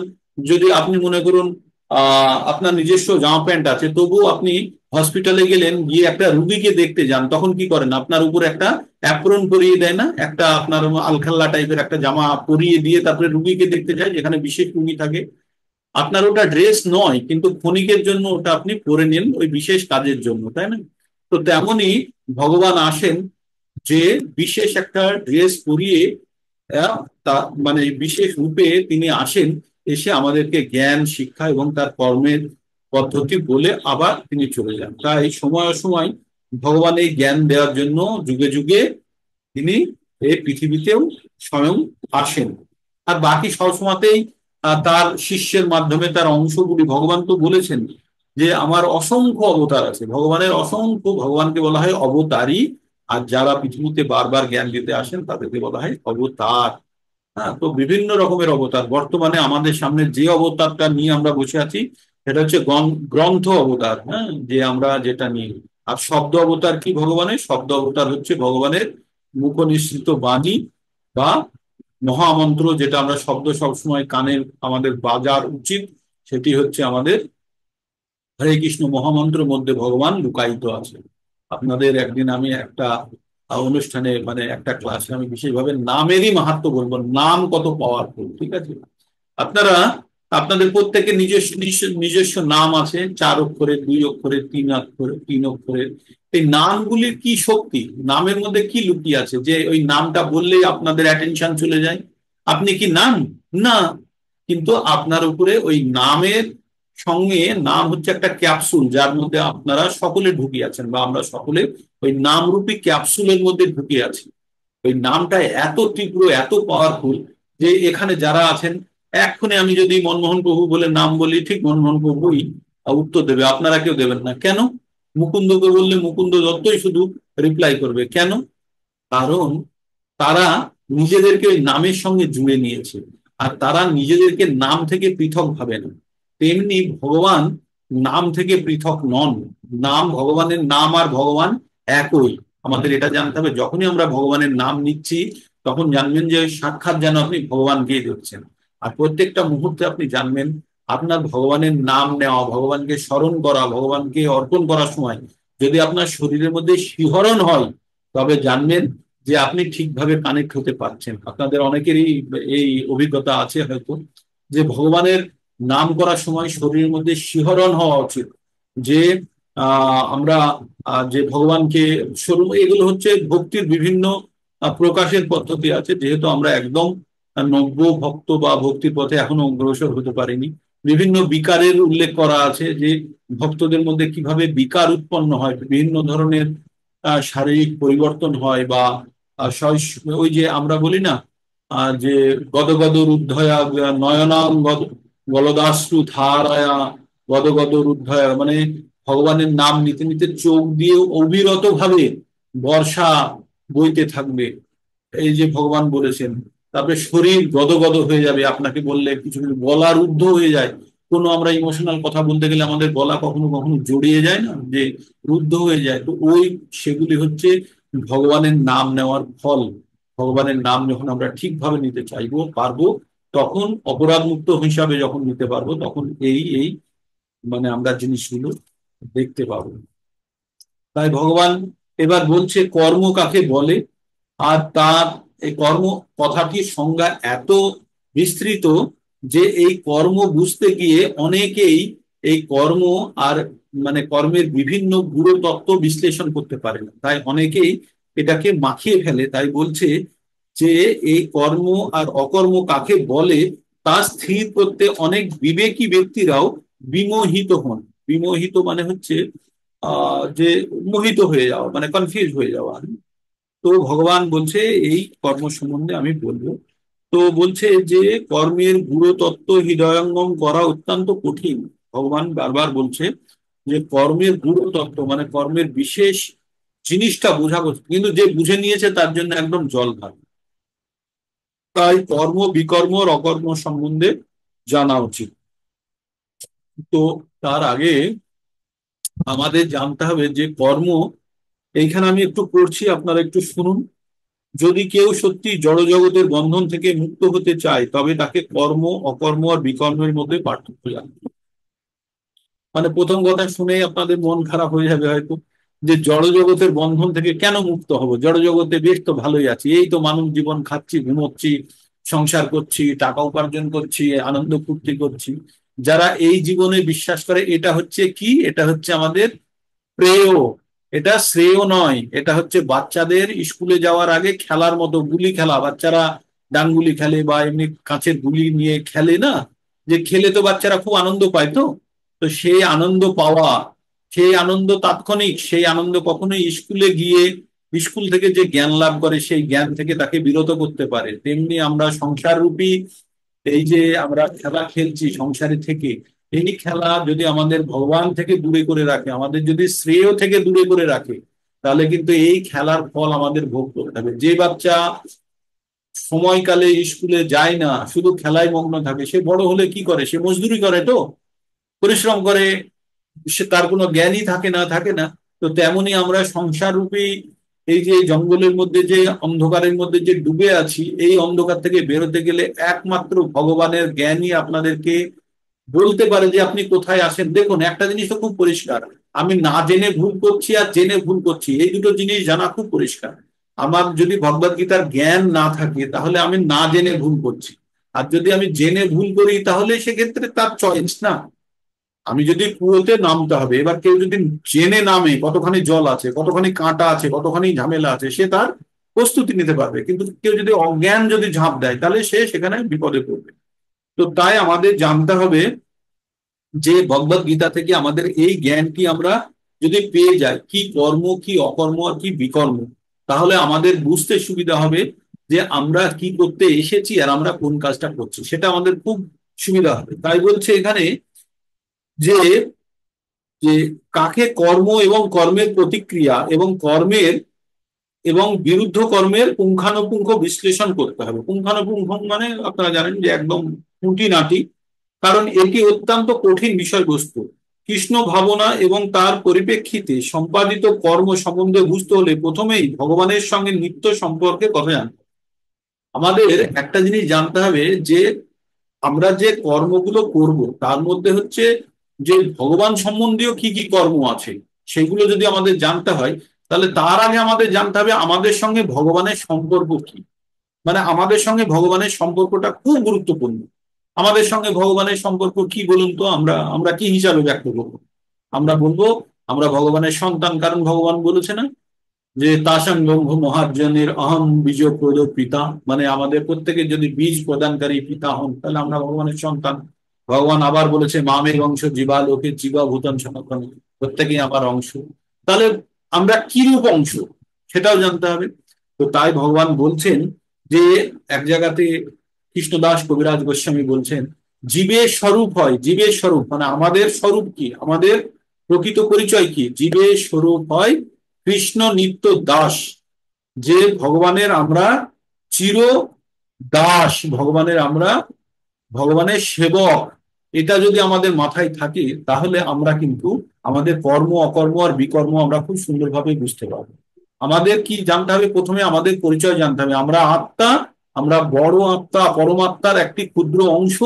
Speaker 1: যদি আপনি মনে করুন আপনার নিজস্ব জামা প্যান্ট আছে, তবুও আপনি হসপিটালে গেলেন, গিয়ে একটা রুগীকে দেখতে যান, তখন কি করেন? আপনার উপর একটা অ্যাপ্রন পরিয়ে দেয় না, একটা আপনার আলখাল্লা টাইপের একটা জামা পরিয়ে দিয়ে তারপরে রুগীকে দেখতে যায়, যেখানে বিশেষ রুগী থাকে। আপনার ওটা ড্রেস নয়, কিন্তু ক্ষণিকের জন্য ওটা আপনি পরে নেন ওই বিশেষ কাজের জন্য, তাই না? তো তেমনি ভগবান আসেন যে বিশেষ একটা ড্রেস পরিয়ে, আহ, তা মানে বিশেষ রূপে তিনি আসেন, এসে আমাদেরকে জ্ঞান শিক্ষা এবং তার কর্মের পদ্ধতি বলে আবার তিনি চলে যান। তাই সময় সময় ভগবান এই জ্ঞান দেওয়ার জন্য যুগে যুগে তিনি এই পৃথিবীতেও স্বয়ং আসেন। আর বাকি সবসময়তেই তার শিষ্যের মাধ্যমে তার অংশগুলি, ভগবান তো বলেছেন যে আমার অসংখ্য অবতার আছে, ভগবানের অসংখ্য, ভগবানকে বলা হয় অবতারী। আর যারা পৃথিবীতে বারবার জ্ঞান দিতে আসেন তাদেরকে বলা হয় অবতার। হ্যাঁ, তো বিভিন্ন রকমের অবতার। বর্তমানে আমাদের সামনে যে অবতারটা নিয়ে আমরা বসে আছি, সেটা হচ্ছে গ্রন্থ অবতার। হ্যাঁ, যে আমরা যেটা নিই। আর শব্দ অবতার কি ভগবানের? শব্দ অবতার হচ্ছে ভগবানের মুখ নিঃসৃত বাণী বা মহামন্ত্র, যেটা আমরা শব্দ সবসময় কানে আমাদের বাজার উচিত। সেটি হচ্ছে আমাদের হরে কৃষ্ণ মহামন্ত্রের মধ্যে ভগবান লুকায়িত আছে। আপনাদের একদিন আমি একটা অনুষ্ঠানে, মানে একটা ক্লাসে আমি বিশেষভাবে নামেরই মাহাত্ম্য বলবো, নাম কত পাওয়ারফুল। ঠিক আছে? আপনারা, আপনাদের প্রত্যেকের নিজস্ব নিজস্ব নিজস্ব নাম আছে, 4 অক্ষরের, 2 অক্ষরের, 3 অক্ষরের, 3 অক্ষরের। এই নামগুলির কি শক্তি, নামের মধ্যে কি লুকিয়ে আছে যে ওই নামটা বললেই আপনাদের অ্যাটেনশন চলে যায়? আপনি কি নাম? না। কিন্তু আপনার উপরে ওই নামের সঙ্গে, নাম হচ্ছে একটা ক্যাপসুল, যার মধ্যে আপনারা সকলে ঢুকে আছেন, বা আমরা সকলে ওই নামরূপী ক্যাপসুলের মধ্যে ঢুকে আছি। ওই নামটা এত তীব্র, এত পাওয়ারফুল, যে এখানে যারা আছেন, এক্ষুনি আমি যদি মনমোহন প্রভু বলে নাম বলি, ঠিক মনমোহন প্রভুই উত্তর দেবে, আপনারা কেউ দেবেন না। কেন? মুকুন্দকে বললে মুকুন্দ দত্তই শুধু রিপ্লাই করবে। কেন? কারণ তারা নিজেদেরকে ওই নামের সঙ্গে জুড়ে নিয়েছে, আর তারা নিজেদেরকে নাম থেকে পৃথক ভাবে না। তেমনি ভগবান নাম থেকে পৃথক নন। নাম, ভগবানের নাম আর ভগবান একই। আমাদের এটা জানতে হবে, যখনই আমরা ভগবানের নাম নিচ্ছি, তখন জানবেন যে সাক্ষাৎ যেন আপনি ভগবানকেই দেখছেন। আর প্রত্যেকটা মুহূর্তে আপনি জানবেন আপনার ভগবানের নাম নেওয়া, ভগবানকে স্মরণ করা, ভগবানকে অর্পণ করার সময় যদি আপনার শরীরের মধ্যে শিহরণ হয়, তবে জানবেন যে আপনি ঠিকভাবে কানেক্ট হতে পারছেন। আপনাদের অনেকেরই এই অভিজ্ঞতা আছে হয়তো, যে ভগবানের নাম করার সময় শরীরের মধ্যে শিহরণ হওয়া উচিত, যে আমরা যে ভগবানকে স্বরূপ, এগুলো হচ্ছে ভক্তির বিভিন্ন প্রকাশের পদ্ধতি আছে। যেহেতু আমরা একদম নব্য ভক্ত বা ভক্তির পথে এখনো অগ্রসর হতে পারিনি, বিভিন্ন বিকারের উল্লেখ করা আছে, যে ভক্তদের মধ্যে কিভাবে বিকার উৎপন্ন হয়, বিভিন্ন ধরনের শারীরিক পরিবর্তন হয়, বা ওই যে আমরা বলি না, যে গদগদ রুদ্ধয়া নয়নাং গলদাশ্রু ধারায়া গদগদ রুদ্ধয়া, মানে ভগবানের নাম নিতে নিতে চোখ দিয়ে অবিরত ভাবে বর্ষা বইতে থাকবে, এই যে ভগবান বলেছেন। তারপরে শরীর গদগদ হয়ে যাবে, আপনাকে বললে কিছু কিছু গলা রুদ্ধ হয়ে যায়। কোনো আমরা ইমোশনাল কথা বলতে গেলে আমাদের গলা কখনো কখনো জড়িয়ে যায় না, যে রুদ্ধ হয়ে যায়, তো ওই সেগুলি হচ্ছে ভগবানের নাম নেওয়ার ফল। ভগবানের নাম যখন আমরা ঠিকভাবে নিতে চাইবো, পারবো, তখন অপরাধ মুক্ত হিসাবে যখন নিতে পারবো, তখন এই এই মানে আমরা জিনিসগুলো দেখতে পাবো। তাই ভগবান এবার বলছে কর্ম কাকে বলে। আর তার এই কর্ম কথাটির সংজ্ঞা এত বিস্তৃত যে এই কর্ম বুঝতে গিয়ে অনেকেই এই কর্ম আর মানে কর্মের বিভিন্ন গূঢ় তত্ত্ব বিশ্লেষণ করতে পারে না, তাই অনেকেই এটাকে মাখিয়ে ফেলে। তাই বলছে যে এই কর্ম আর অকর্ম কাকে বলে তা স্থির করতে অনেক বিবেকী ব্যক্তিরাও বিমোহিত হন। বিমোহিত মানে হচ্ছে যে মোহিত হয়ে যাওয়া, মানে কনফিউজ হয়ে যাওয়া। তো ভগবান বলছে এই কর্ম সম্বন্ধে আমি বলবো। তো বলছে যে কর্মের গূঢ় তত্ত্ব হৃদয়ঙ্গম করা অত্যন্ত কঠিন। ভগবান বারবার বলছে যে কর্মের গূঢ় তত্ত্ব মানে কর্মের বিশেষ জিনিসটা বোঝা কঠিন, কিন্তু যে বুঝে নিয়েছে তার জন্য একদম জল ভাত। তাই কর্ম বিকর্ম আর অকর্ম সম্বন্ধে জানা উচিত। তো তার আগে আমাদের জানতে হবে যে কর্ম, এইখানে আমি একটু পড়ছি, আপনারা একটু শুনুন। যদি কেউ সত্যি জড়জগতের বন্ধন থেকে মুক্ত হতে চায়, তবে তাকে কর্ম, অকর্ম আর বিকর্মের মধ্যে পার্থক্য জানতে হবে। মানে প্রথম কথা শুনেই আপনাদের মন খারাপ হয়ে যাবে হয়তো, যে জড়জগতের বন্ধন থেকে কেন মুক্ত হব, জড়জগতে বেশ তো ভালোই আছি, এই তো মানুষ জীবন, খাচ্ছি, ঘুমোচ্ছি, সংসার করছি, টাকা উপার্জন করছি, আনন্দ ফুর্তি করছি। যারা এই জীবনে বিশ্বাস করে এটা হচ্ছে কি, এটা হচ্ছে আমাদের প্রেয়, এটা শ্রেয় নয়, এটা হচ্ছে বাচ্চাদের স্কুলে যাওয়ার আগে খেলার মতো গুলি খেলা, বাচ্চারা ডাংগুলি খেলে বা এমনি কাঁচের গুলি নিয়ে খেলে না, যে খেলে তো বাচ্চারা খুব আনন্দ পায়। তো তো সেই আনন্দ পাওয়া, সেই আনন্দ তাৎক্ষণিক, সেই আনন্দ কখনোই স্কুলে গিয়ে স্কুল থেকে যে জ্ঞান লাভ করে সেই জ্ঞান থেকে তাকে বিরত করতে পারে। তেমনি আমরা সংসার রূপী এই যে আমরা খেলা খেলছি সংসারে থেকে, এই খেলা যদি আমাদের ভগবান থেকে দূরে করে রাখে, আমাদের যদি শ্রেয় থেকে দূরে করে রাখে, তাহলে কিন্তু এই খেলার ফল আমাদের ভোগ করতে হবে। যে বাচ্চা সময়কালে স্কুলে যায় না, শুধু খেলায় মগ্ন থাকে, সে বড় হলে কি করে, সে মজদুরি করে, তো পরিশ্রম করে, সে তার কোনো জ্ঞানই থাকে না। তো তেমনি আমরা সংসার রূপী এই যে জঙ্গলের মধ্যে যে অন্ধকারের মধ্যে যে ডুবে আছি, এই অন্ধকার থেকে বেরোতে গেলে একমাত্র ভগবানের জ্ঞানই আপনাদেরকে বলতে পারে যে আপনি কোথায় আসেন। দেখুন একটা জিনিস তো খুব পরিষ্কার, আমি না জেনে ভুল করছি আর জেনে ভুল করছি, এই দুটো জিনিস জানা খুব পরিষ্কার। আমার যদি ভগবদ গীতার জ্ঞান না থাকে তাহলে আমি না জেনে ভুল করছি, আর যদি আমি জেনে ভুল করি তাহলে সেক্ষেত্রে তার চয়েস না। আমি যদি কুয়োতে নামতে হবে, এবার কেউ যদি জেনে নামে কতখানি জল আছে, কতখানি কাঁটা আছে, কতখানি ঝামেলা আছে, সে তার প্রস্তুতি নিতে পারবে। কিন্তু কেউ যদি অজ্ঞান যদি ঝাঁপ দেয় তাহলে সে সেখানে বিপদে পড়বে। তো তাই আমাদের জানতে হবে যে ভগবত গীতা থেকে আমাদের এই জ্ঞানটি আমরা যদি পেয়ে যাই, কি কর্ম, কি অকর্ম আর কি বিকর্ম, তাহলে আমাদের বুঝতে সুবিধা হবে যে আমরা কি করতে এসেছি আর আমরা কোন কাজটা করছি, সেটা আমাদের খুব সুবিধা হবে। তাই বলছে এখানে যে যে কাকে কর্ম এবং কর্মের প্রতিক্রিয়া এবং কর্মের এবং বিরুদ্ধ কর্মের পুঙ্খানুপুঙ্খ বিশ্লেষণ করতে হবে। পুঙ্খানুপুঙ্খ মানে আপনারা জানেন যে একদম খুঁটিনাটি, কারণ এটি অত্যন্ত কঠিন বিষয়বস্তু। কৃষ্ণ ভাবনা এবং তার পরিপ্রেক্ষিতে সম্পাদিত কর্ম সম্বন্ধে বুঝতে হলে প্রথমেই ভগবানের সঙ্গে নিত্য সম্পর্কে কথা জানতে হবে। আমাদের একটা জিনিস জানতে হবে যে আমরা যে কর্মগুলো করব তার মধ্যে হচ্ছে যে ভগবান সম্বন্ধীয় কি কি কর্ম আছে সেগুলো যদি আমাদের জানতে হয়, তাহলে তার আগে আমাদের জানতে হবে আমাদের সঙ্গে ভগবানের সম্পর্ক কি। মানে আমাদের সঙ্গে ভগবানের সম্পর্কটা খুব গুরুত্বপূর্ণ। আমাদের সঙ্গে ভগবানের সম্পর্ক কি বলুন তো, আমরা আমরা কি হিসাবে ব্যক্ত করবো? আমরা বলবো আমরা ভগবানের সন্তান, কারণ ভগবান বলেছে না যে তাসাং ব্রহ্ম মহার্জনের অহম বীজ প্রদ পিতা, মানে আমাদের প্রত্যেকের যদি বীজ প্রদানকারী পিতা হন তাহলে আমরা ভগবানের সন্তান। ভগবান আবার বলেছে মামের অংশ জীবা লোকে জীবা ভূতান সনাতন, প্রত্যেকেই আমার অংশ। তাহলে আমরা কিরূপ অংশ সেটাও জানতে হবে। তো তাই ভগবান বলছেন যে এক জায়গাতে কৃষ্ণদাস কবিরাজ গোস্বামী বলছেন জীবের স্বরূপ হয়, জীবের স্বরূপ মানে আমাদের স্বরূপ কি, আমাদের প্রকৃত পরিচয় কি, জীবের স্বরূপ হয় কৃষ্ণ নিত্য দাস। যে ভগবানের আমরা চির দাস, ভগবানের আমরা ভগবানের সেবক, এটা যদি আমাদের মাথায় থাকে তাহলে আমরা কিন্তু আমাদের কর্ম অকর্ম আর বিকর্ম আমরা খুব সুন্দরভাবে বুঝতে পারবো। আমাদের কি জানতে হবে? প্রথমে আমাদের পরিচয় জানতে হবে। আমরা আত্মা, আমরা বড় আত্মা পরমাত্মার একটি ক্ষুদ্র অংশ।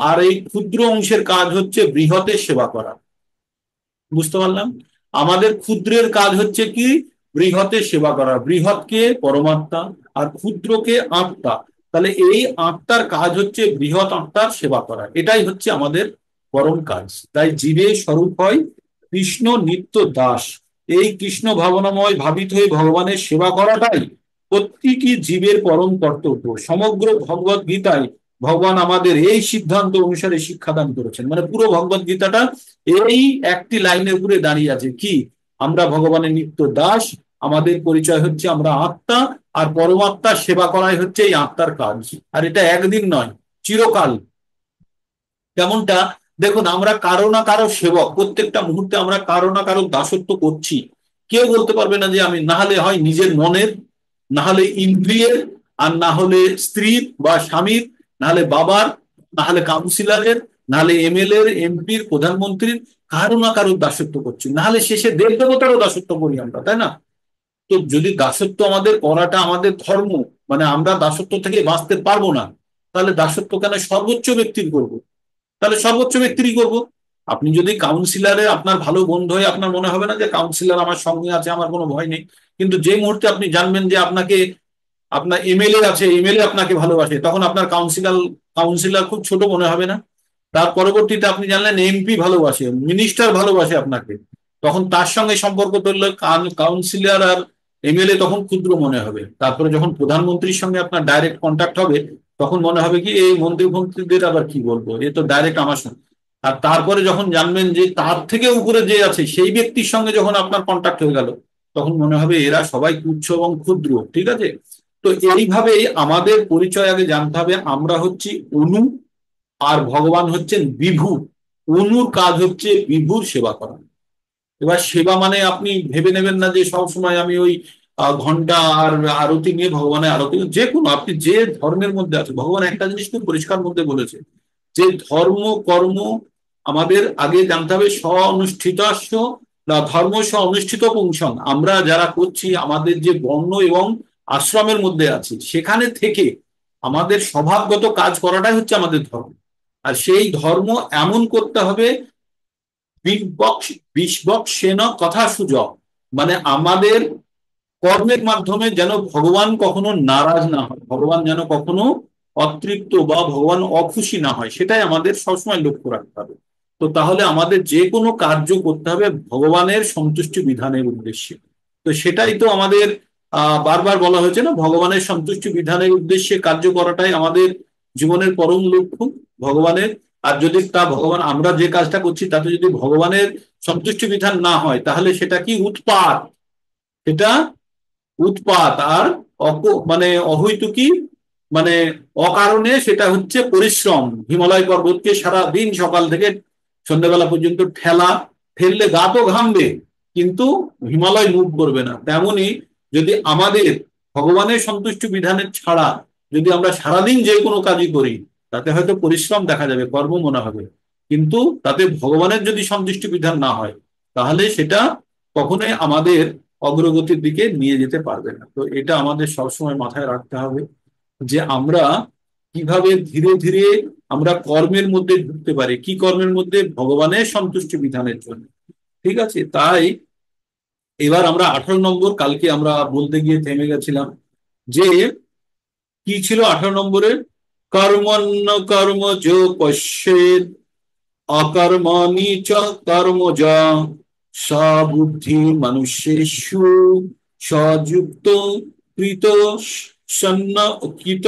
Speaker 1: আর এই ক্ষুদ্র অংশের কাজ হচ্ছে বৃহতের সেবা করা। বুঝতে পারলাম? আমাদের ক্ষুদ্রের কাজ হচ্ছে কি? বৃহতের সেবা করা। বৃহৎকে পরমাত্মা আর ক্ষুদ্রকে আত্মা। তাহলে এই আত্মার কাজ হচ্ছে বৃহৎ আত্মার সেবা করা, এটাই হচ্ছে আমাদের পরম কাজ। তাই জীবের স্বরূপ হয় কৃষ্ণ নিত্য দাস। এই কৃষ্ণ ভাবনাময় ভাবিত হয়ে ভগবানের সেবা করাটাই প্রত্যেকটি জীবের পরম কর্তব্য। সমগ্র ভগবত গীতায় ভগবান আমাদের এই সিদ্ধান্ত অনুসারে শিক্ষাদান করেছেন। মানে পুরো ভগবত গীতাটা এই একটি লাইনের উপরে দাঁড়িয়ে আছে কি, আমরা ভগবানের নিত্য দাস, আমাদের পরিচয় হচ্ছে আমরা আত্মা, আর পরমাত্মার সেবা করাই হচ্ছে এই আত্মার কাজ। আর এটা একদিন নয়, চিরকাল। যেমনটা দেখুন, আমরা কারো না কারো সেবক, প্রত্যেকটা মুহূর্তে আমরা কারো না কারো দাসত্ব করছি। কেউ বলতে পারবে না যে আমি, না হলে হয় নিজের মনের, না হলে ইন্দ্রিয়ের, আর না হলে স্ত্রীর বা স্বামীর, না হলে বাবার, না হলে কাউন্সিলরের, না হলে এমএলএ এমপির প্রধানমন্ত্রীর, কারো না কারো দাসত্ব করছি, না হলে শেষে দেব দেবতারও দাসত্ব করি আমরা, তাই না? তো যদি দাসত্ব আমাদের করাটা আমাদের ধর্ম, মানে আমরা দাসত্ব থেকে বাঁচতে পারবো না, তাহলে দাসত্ব কেন সর্বোচ্চ ব্যক্তির করব? তাহলে সর্বোচ্চ ব্যক্তিরই করব। আপনি যদি কাউন্সিলরে আপনার ভালো বন্ধু হয়, আপনার মনে হবে না যে কাউন্সিলর আমার সঙ্গে আছে, আমার কোনো ভয় নেই। কিন্তু যে মুহূর্তে আপনি জানবেন যে আপনাকে, আপনার এমএলএ আছে, এমএলএ আপনাকে ভালোবাসে, তখন আপনার কাউন্সিলর খুব ছোট মনে হবে না? তার পরবর্তীতে আপনি জানলেন এমপি ভালোবাসে, মিনিস্টার ভালোবাসে আপনাকে, তখন তার সঙ্গে সম্পর্ক তৈরি, কাউন্সিলর আর এমএলএ তখন ক্ষুদ্র মনে হবে। তারপরে যখন প্রধানমন্ত্রীর সঙ্গে আপনার ডাইরেক্ট কন্ট্যাক্ট হবে, তখন মনে হবে কি এই মন্ত্রীদের আবার কি বলবো, এ তো ডাইরেক্ট আমার সঙ্গে। আর তারপরে যখন জানবেন যে তার থেকে উপরে যে আছে সেই ব্যক্তির সঙ্গে যখন আপনার কন্ট্যাক্ট হয়ে গেল, তখন মনে হবে এরা সবাই তুচ্ছ এবং ক্ষুদ্র। ঠিক আছে? তো এইভাবেই আমাদের পরিচয় আগে জানতে হবে। আমরা হচ্ছি অনু, আর ভগবান হচ্ছেন বিভু। অনুর কাজ হচ্ছে বিভুর সেবা করা। এবার সেবা মানে আপনি ভেবে নেবেন না যে সবসময় আমি ওই ঘন্টা আর আরতি নিয়ে ভগবানের আরতি, যে কোনো আপনি যে ধর্মের মধ্যে আছে, ভগবান একটা জিনিস খুব পরিষ্কার মধ্যে বলেছে যে ধর্ম কর্ম আমাদের আগে জানতে হবে স্ব অনুষ্ঠিত ধর্ম স্ব অনুষ্ঠিত পুংসং। আমরা যারা করছি, আমাদের যে বর্ণ এবং আশ্রমের মধ্যে আছি, সেখানে থেকে আমাদের স্বভাবগত কাজ করাটাই হচ্ছে আমাদের ধর্ম। আর সেই ধর্ম এমন করতে হবে বিষবক্সেন কথা সুযোগ, মানে আমাদের কর্মের মাধ্যমে যেন ভগবান কখনো নারাজ না হয়, ভগবান যেন কখনো অতৃপ্ত বা ভগবান অখুশি না হয়, সেটাই আমাদের সবসময় লক্ষ্য রাখতে হবে। তো তাহলে আমাদের যে কোনো কার্য করতে হবে ভগবানের সন্তুষ্টি বিধানের উদ্দেশ্যে। তো সেটাই তো আমাদের বারবার বলা হয়েছে না, ভগবানের সন্তুষ্টি বিধানের উদ্দেশ্যে কার্য করাটাই আমাদের জীবনের পরম লক্ষ্য। ভগবানের, আর যদি তা ভগবান, আমরা যে কাজটা করছি তাতে যদি ভগবানের সন্তুষ্টি বিধান না হয়, তাহলে সেটা কি উৎপাত, এটা উৎপাত। আর মানে অহৈতুকী, মানে অকারণে সেটা হচ্ছে পরিশ্রম। হিমালয় পর্বতকে সারা দিন সকাল থেকে সন্ধ্যাবেলা পর্যন্ত ঠেললে গা তো ঘামবে, কিন্তু হিমালয় মুভ করবে না। তেমনি যদি আমাদের ভগবানের সন্তুষ্ট বিধানের ছাড়া যদি আমরা সারাদিন যে কোনো কাজই করি, তাতে হয়তো পরিশ্রম দেখা যাবে, কর্ম মনে হবে, কিন্তু তাতে ভগবানের যদি সন্তুষ্টি বিধান না হয়, তাহলে সেটা কখনোই আমাদের অগ্রগতির দিকে নিয়ে যেতে পারবে না। তো এটা আমাদের সবসময় মাথায় রাখতে হবে যে আমরা কিভাবে ধীরে ধীরে আমরা কর্মের মধ্যে ঢুকতে পারি। কি কর্মের মধ্যে? ভগবানের সন্তুষ্টি বিধানের জন্য। ঠিক আছে, তাই এবার আমরা 18 নম্বর, কালকে আমরা বলতে গিয়ে থেমে গেছিলাম যে কি ছিল 18 নম্বরে? কর্মণ্য কর্মজ পশ্যেদ অকর্মণি চ কর্মজা সবুদ্ধি মনুষ্যেষু সযুক্ত কৃত সন্ন কৃত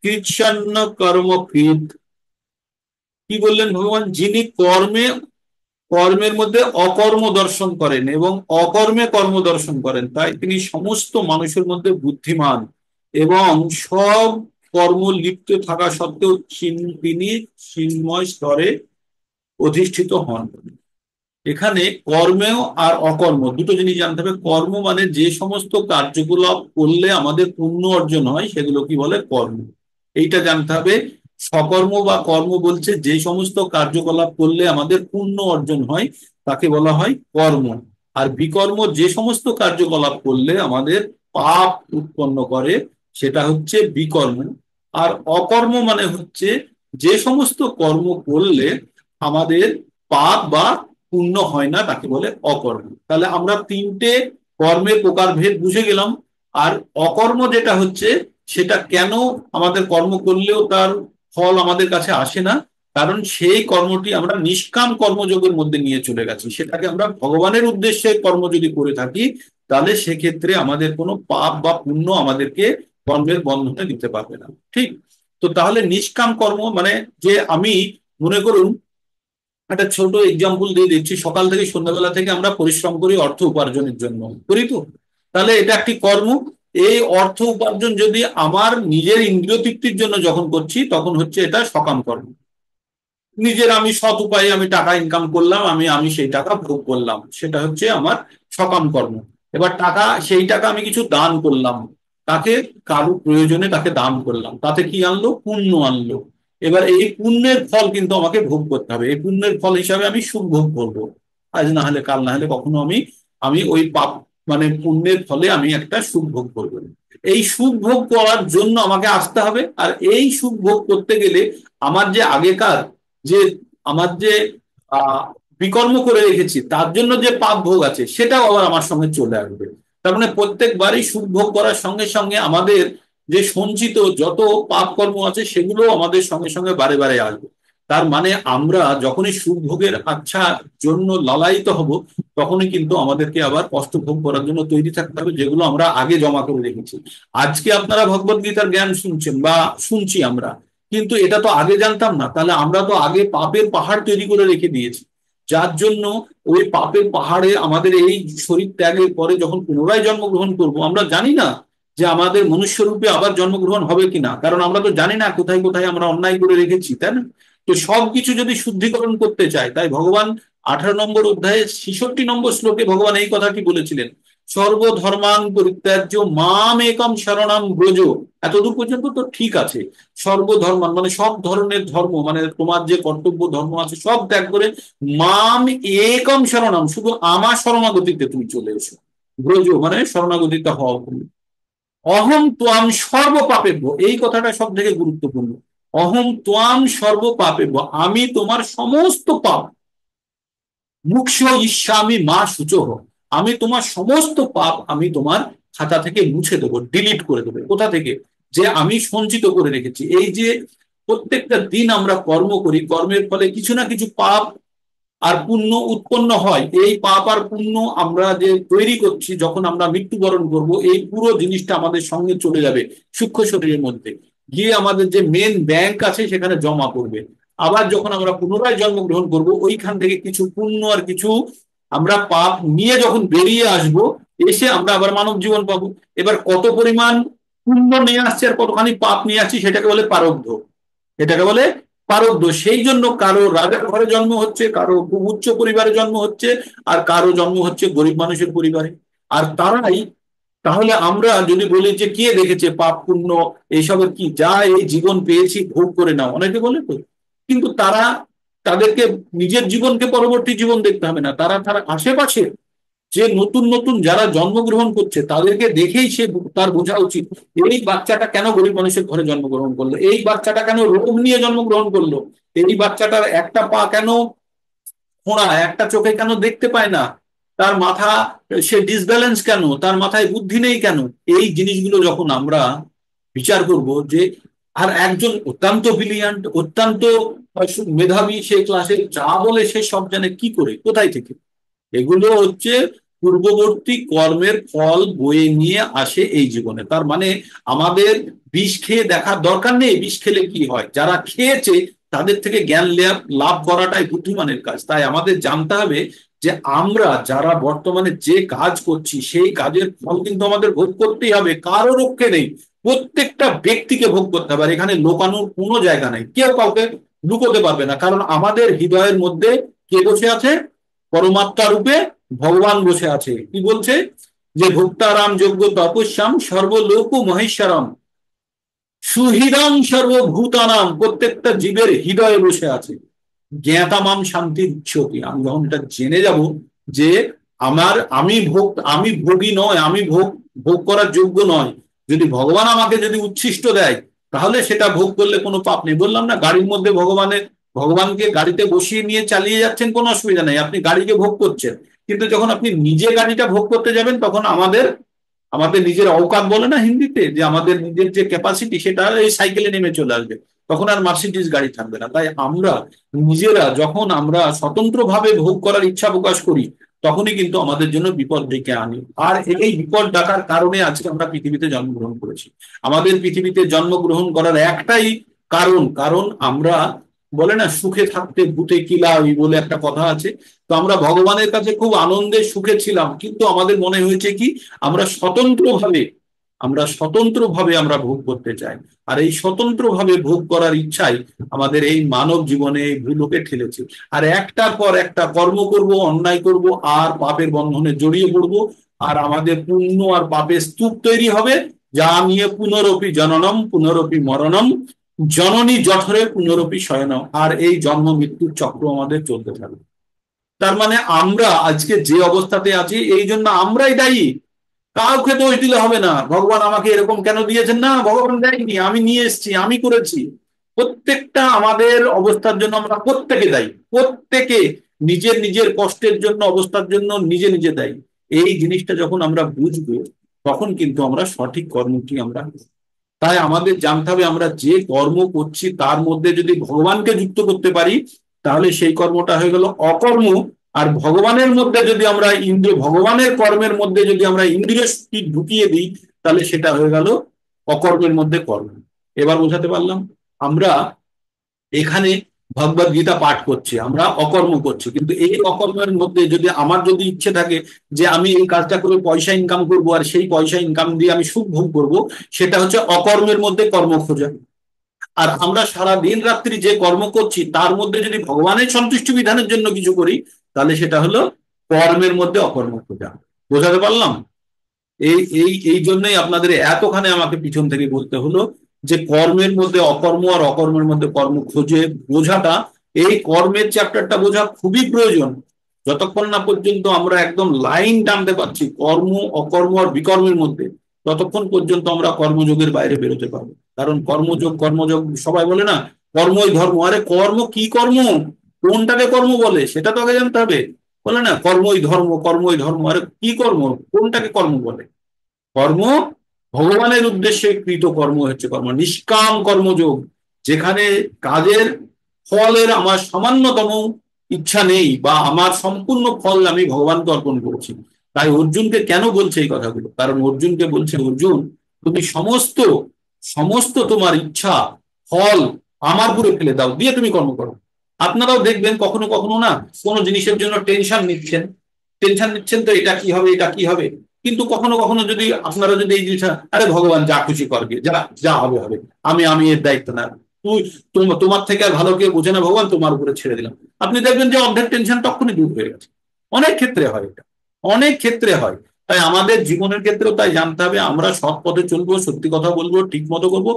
Speaker 1: কৃচ্ছন্ন কর্মকৃত। কি বললেন ভগবান? যিনি কর্মের মধ্যে অকর্ম দর্শন করেন এবং অকর্মে কর্ম দর্শন করেন, তাই তিনি সমস্ত মানুষের মধ্যে বুদ্ধিমান এবং সব কর্ম লিপ্ত থাকা সত্ত্বেও তিনি চিন্ময় স্তরে অধিষ্ঠিত হন। এখানে কর্মেও আর অকর্ম দুটো জিনিস জানতে হবে। কর্ম মানে যে সমস্ত কার্যকলাপ করলে আমাদের পুণ্য অর্জন হয় সেগুলো কি বলে? কর্ম। এইটা জানতে হবে। সকর্ম বা কর্ম বলছে যে সমস্ত কার্যকলাপ করলে আমাদের পুণ্য অর্জন হয় তাকে বলা হয় কর্ম। আর বিকর্ম যে সমস্ত কার্যকলাপ করলে আমাদের পাপ উৎপন্ন করে সেটা হচ্ছে বিকর্ম। আর অকর্ম মানে হচ্ছে যে সমস্ত কর্ম করলে আমাদের পাপ বা পূর্ণ হয় না তাকে বলে অকর্ম। তাহলে আমরা তিনটে কর্মের প্রকারভেদ বুঝে গেলাম। আর অকর্ম যেটা হচ্ছে সেটা কেন আমাদের কর্ম করলেও তার ফল আমাদের কাছে আসে না? কারণ সেই কর্মটি আমরা নিষ্কাম কর্মযোগের মধ্যে নিয়ে চলে গেছি। সেটাকে আমরা ভগবানের উদ্দেশ্যে কর্ম যদি করে থাকি তাহলে সেক্ষেত্রে আমাদের কোনো পাপ বা পুণ্য আমাদেরকে কর্মের বন্ধনে দিতে পারবে না। ঠিক? তো তাহলে নিষ্কাম কর্ম মানে যে আমি মনে করুন একটা ছোট এক্সাম্পল দিয়ে দিচ্ছি, সকাল থেকে সন্ধ্যাবেলা থেকে আমরা পরিশ্রম করি অর্থ উপার্জনের জন্য, করি তো? তাহলে এটা একটি কর্ম। এই অর্থ উপার্জন যদি আমার নিজের ইন্দ্রিয় তৃপ্তির জন্য যখন করছি তখন হচ্ছে এটা সকাম কর্ম। নিজের আমি সৎ উপায়ে আমি টাকা ইনকাম করলাম, আমি আমি সেই টাকা ভোগ করলাম, সেটা হচ্ছে আমার সকাম কর্ম। এবার টাকা, সেই টাকা আমি কিছু দান করলাম, তাকে কারো প্রয়োজনে তাকে দান করলাম, তাতে কি আনলো? পুণ্য আনলো। এবার এই পুণ্যের ফল কিন্তু আমাকে ভোগ করতে হবে। এই পুণ্যের ফল হিসাবে আমি সুখ ভোগ করবো। আজ না হলে কাল, না হলে কখনো আমি আমি ওই পাপ মানে পুণ্যের ফলে আমি একটা সুখ ভোগ করবো। এই সুখ ভোগ করার জন্য আমাকে আসতে হবে। আর এই সুখ ভোগ করতে গেলে আমার যে আগেকার যে আমার যে আহ বিকর্ম করে রেখেছি তার জন্য যে পাপ ভোগ আছে সেটাও আবার আমার সঙ্গে চলে আসবে। তার মানে প্রত্যেকবারই সুখ ভোগ করার সঙ্গে সঙ্গে আমাদের যে সঞ্চিত যত পাপ কর্ম আছে সেগুলো আমাদের সঙ্গে সঙ্গে বারে বারে আসবে। তার মানে আমরা যখনই সুখ ভোগের আচ্ছা জন্য লালায়িত হব তখনই কিন্তু আমাদেরকে আবার কষ্ট ভোগ করার জন্য তৈরি থাকতে হবে, যেগুলো আমরা আগে জমা করে রেখেছি। আজকে আপনারা ভগবত গীতার জ্ঞান শুনছেন বা শুনছি আমরা, কিন্তু এটা তো আগে জানতাম না। তাহলে আমরা তো আগে পাপের পাহাড় তৈরি করে রেখে দিয়েছি, যার জন্য ওই পাপের পাহাড়ে আমাদের এই শরীর ত্যাগের পরে যখন পুনরায় জন্মগ্রহণ করব আমরা জানি না যে আমাদের মনুষ্য রূপে আবার জন্মগ্রহণ হবে কিনা, কারণ আমরা তো জানি না কোথায় কোথায় আমরা অন্যায় করে রেখেছি, তাই না? তো সবকিছু যদি শুদ্ধিকরণ করতে চায়, তাই ভগবান 18 নম্বর অধ্যায়ে 66 নম্বর শ্লোকে ভগবান এই কথাটি বলেছিলেন, সর্বধর্মাং পরিত্যাজ্য মাম একম শরণাম ব্রজ। এতদূর পর্যন্ত তো ঠিক আছে। সর্বধর্ম মানে সব ধরনের ধর্ম, মানে তোমার যে কর্তব্য ধর্ম আছে সব ত্যাগ করে মাম একম শরণাম, শুধু আমার শরণাগতিতে তুমি চলে এসো। ব্রজ মানে শরণাগতিতে হও তুমি। অহম ত্বাম সর্ব পাপেভ্য, এই কথাটা সব থেকে গুরুত্বপূর্ণ। অহম ত্বাম সর্ব পাপেভ্য, আমি তোমার সমস্ত পাপ মুখ্য ইস্যামি মা শুচহ, আমি তোমার সমস্ত পাপ আমি তোমার খাতা থেকে মুছে দেবো, ডিলিট করে দেবো। কোথা থেকে? যে আমি সঞ্চিত করে রেখেছি। এই যে প্রত্যেকটা দিন আমরা কর্ম করি, কর্মের ফলে কিছু না কিছু পাপ আর পুণ্য উৎপন্ন হয়। এই পাপ আর পুণ্য আমরা যে তৈরি করছি, যখন আমরা মৃত্যুবরণ করব এই পুরো জিনিসটা আমাদের সঙ্গে চলে যাবে সূক্ষ্ম শরীরের মধ্যে, গিয়ে আমাদের যে মেন ব্যাংক আছে সেখানে জমা করবে। আবার যখন আমরা পুনরায় জন্মগ্রহণ করব ওইখান থেকে কিছু পুণ্য আর কিছু আমরা পাপ নিয়ে যখন বেরিয়ে আসব, এসে আমরা আবার মানব জীবন পাবো। এবার কত পরিমাণ পুণ্য নিয়ে আসছে আর কতখানি পাপ নিয়ে আসছি সেটাকে বলে প্রারব্ধ। এটাকে বলে পারব্ধ। সেই জন্য কারো রাজার ঘরে জন্ম হচ্ছে, কারো খুব উচ্চ পরিবারে জন্ম হচ্ছে, আর কারো জন্ম হচ্ছে গরিব মানুষের পরিবারে। আর তারাই, তাহলে আমরা যদি বলি যে কে দেখেছে পাপ পুণ্য এইসবের কি, যা এই জীবন পেয়েছি ভোগ করে নাও, অনেকে বলে তো। কিন্তু তারা, তাদেরকে নিজের জীবনকে পরবর্তী জীবন দেখতে হবে না, তারা তারা আশেপাশে যে নতুন নতুন যারা জন্মগ্রহণ করছে তাদেরকে দেখেই সে তার বোঝা উচিত এই বাচ্চাটা কেন গরিব মানুষের ঘরে জন্মগ্রহণ করলো, এই বাচ্চাটা কেন রোগ নিয়ে জন্মগ্রহণ করলো, এই বাচ্চাটার একটা পা কেন খোঁড়া, একটা চোখে কেন দেখতে পায় না, তার মাথা, সে ডিসব্যালেন্স কেন, তার মাথায় বুদ্ধি নেই কেন। এই জিনিসগুলো যখন আমরা বিচার করব যে, আর একজন অত্যন্ত ব্রিলিয়ান্ট, অত্যন্ত মেধাবী, সে ক্লাসে যা বলে সে সব জানে, কি করে, কোথায় থেকে? এগুলো হচ্ছে পূর্ববর্তী কর্মের ফল বয়ে নিয়ে আসে এই জীবনে। তার মানে আমাদের বিষ খেয়ে দেখার দরকার নেই বিষ খেলে কি হয়, যারা খেয়েছে তাদের থেকে জ্ঞান লাভ করাটাই বুদ্ধিমানের কাজ। তাই আমাদের জানতে হবে যে আমরা যারা বর্তমানে যে কাজ করছি সেই কাজের ফল কিন্তু আমাদের ভোগ করতেই হবে, কারো রক্ষে নেই। প্রত্যেকটা ব্যক্তিকে ভোগ করতে হবে, আর এখানে লুকানোর কোনো জায়গা নেই, কেউ কাউকে লুকোতে পারবে না, কারণ আমাদের হৃদয়ের মধ্যে কে বসে আছে? পরমাত্মা রূপে ভগবান বসে আছে। কি বলছে? যে ভোক্তারাম যোগ্য তপস্যাম সর্বলোক মহেশ্বরম সুহৃদম সর্বভূতানাম, প্রত্যেকটা জীবের হৃদয়ে বসে আছে। জ্ঞাতামাম শান্তির ইচ্ছতি, আমি যখন এটা জেনে যাব যে আমি ভোগী নয়, আমি ভোগ ভোগ করার যোগ্য নয়, যদি ভগবান আমাকে যদি উচ্ছিষ্ট দেয় তাহলে সেটা ভোগ করলে কোনো পাপ নেই। বললাম না, গাড়ির মধ্যে ভগবানকে গাড়িতে বসিয়ে নিয়ে চালিয়ে যাচ্ছেন, কোনো অসুবিধা নেই, আপনি গাড়িকে ভোগ করছেন। কিন্তু যখন আপনি নিজে গাড়িটা ভোগ করতে যাবেন তখন আমাদের আমাদের নিজের অওকাত বলে না হিন্দিতে, যে আমাদের নিজের যে ক্যাপাসিটি সেটা এই সাইকেলে নেমে চলে আসবে, তখন আর মার্সিডিজ গাড়ি থাকবে না। তাই আমরা নিজেরা যখন আমরা স্বতন্ত্রভাবে ভোগ করার ইচ্ছা প্রকাশ করি তখনই কিন্তু আমাদের জন্য বিপদ ডেকে আনি। আর এই বিপদ ডাকার কারণে আজকে আমরা পৃথিবীতে জন্মগ্রহণ করেছি। আমাদের পৃথিবীতে জন্মগ্রহণ করার একটাই কারণ, কারণ আমরা বলে না সুখে থাকতে ভূতে কিলাই বলে একটা কথা আছে। তো আমরা ভগবানের কাছে খুব আনন্দে সুখে ছিলাম, কিন্তু আমাদের মনে হয়েছে কি আমরা স্বতন্ত্রভাবে আমরা ভোগ করতে চাই। আর এই স্বতন্ত্রভাবে ভোগ করার ইচ্ছাই আমাদের এই মানব জীবনে এই ভুলোকে ঠেলেছে। আর একটার পর একটা কর্ম করব, অন্যায় করব, আর পাপের বন্ধনে জড়িয়ে পড়ব, আর আমাদের পুণ্য আর পাপের স্তূপ তৈরি হবে, যা নিয়ে পুনরপি জননম পুনরপি মরণম জননী জঠরে পুনরপি শয়নম, আর এই জন্ম মৃত্যুর চক্র আমাদের চলতে থাকবে। তার মানে আমরা আজকে যে অবস্থাতে আছি এই জন্য আমরাই দায়ী। কাউকে দোষ দিলে হবে না, ভগবান আমাকে এরকম কেন দিয়েছেন, না ভগবান দেয়নি, আমি নিয়ে এসেছি, আমি করেছি। প্রত্যেকটা আমাদের অবস্থার জন্য আমরা প্রত্যেকে দায়ী, প্রত্যেকে নিজের নিজের কষ্টের জন্য, অবস্থার জন্য নিজে নিজে দায়ী। এই জিনিসটা যখন আমরা বুঝবো তখন কিন্তু আমরা সঠিক কর্মটি আমরা, তাই আমাদের জানতে হবে আমরা যে কর্ম করছি তার মধ্যে যদি ভগবানকে যুক্ত করতে পারি তাহলে সেই কর্মটা হয়ে গেল অকর্ম। আর ভগবানের মধ্যে যদি আমরা ভগবানের কর্মের মধ্যে যদি আমরা ইন্দ্রিয় শক্তি ঢুকিয়ে দিই তাহলে সেটা হয়ে গেল অকর্মের মধ্যে কর্ম। এবার বোঝাতে পারলাম? আমরা এখানে ভগবদ গীতা পাঠ করছি, আমরা অকর্ম করছি, কিন্তু এই অকর্মের মধ্যে যদি আমার যদি ইচ্ছে থাকে যে আমি এই কাজটা করে পয়সা ইনকাম করব আর সেই পয়সা ইনকাম দিয়ে আমি সুখ ভোগ করবো, সেটা হচ্ছে অকর্মের মধ্যে কর্ম খোঁজা। আর আমরা সারা দিন রাত্রি যে কর্ম করছি তার মধ্যে যদি ভগবানের সন্তুষ্টি বিধানের জন্য কিছু করি তাহলে সেটা হলো কর্মের মধ্যে অকর্ম খোঁজা। বোঝাতে পারলাম? এই এই এই জন্যই আপনাদের এতখানে আমাকে পিছন থেকে বলতে হলো যে কর্মের মধ্যে অকর্ম আর অকর্মের মধ্যে কর্ম খুঁজে বোঝাটা, এই কর্মের চ্যাপ্টারটা বোঝা খুবই প্রয়োজন। যতক্ষণ না পর্যন্ত আমরা একদম লাইন টানতে পারছি কর্ম অকর্ম আর বিকর্মের মধ্যে, ততক্ষণ পর্যন্ত আমরা কর্মযোগের বাইরে বেরোতে পারবো। কারণ কর্মযোগ সবাই বলে না কর্মই ধর্ম, আরে কর্ম কি কর্ম, কোনটাকে কর্ম বলে সেটা তো আগে জানতে হবে। বলে না কর্মই ধর্ম, কর্মই ধর্ম, আরে কি কর্ম, কোনটাকে কর্ম বলে? কর্ম ভগবানের উদ্দেশ্যে কৃত কর্ম হচ্ছে কর্ম, নিষ্কাম কর্মযোগ, যেখানে কাজের ফলের আমার সামান্যতম ইচ্ছা নেই বা আমার সম্পূর্ণ ফল আমি ভগবানকে অর্পণ করছি। তাই অর্জুনকে কেন বলছে এই কথাগুলো? কারণ অর্জুনকে বলছে, অর্জুন তুমি সমস্ত সমস্ত তোমার ইচ্ছা ফল আমার উপরে ফেলে দাও, দিয়ে তুমি কর্ম করো। আপনারাও দেখবেন কখনো কখনো না কোনো জিনিসের জন্য টেনশন নিচ্ছেন তো এটা কি হবে, এটা কি হবে, কিন্তু কখনো কখনো যদি আপনারা যদি এই জিনিসটা, আরে ভগবান যা খুশি করবে, যা যা হবে হবে, আমি এর দায়িত্ব না, তুই তোমার থেকে আর ভালো কেউ বোঝে না, ভগবান তোমার উপরে ছেড়ে দিলাম, আপনি দেখবেন যে অর্ধেক টেনশন তখনই দূর হয়ে গেছে। অনেক ক্ষেত্রে হয় এটা, অনেক ক্ষেত্রে হয়। তাই আমাদের জীবনের ক্ষেত্রেও তাই জানতে হবে আমরা সৎ পথে চলবো, সত্যি কথা বলবো, ঠিক মতো করবো,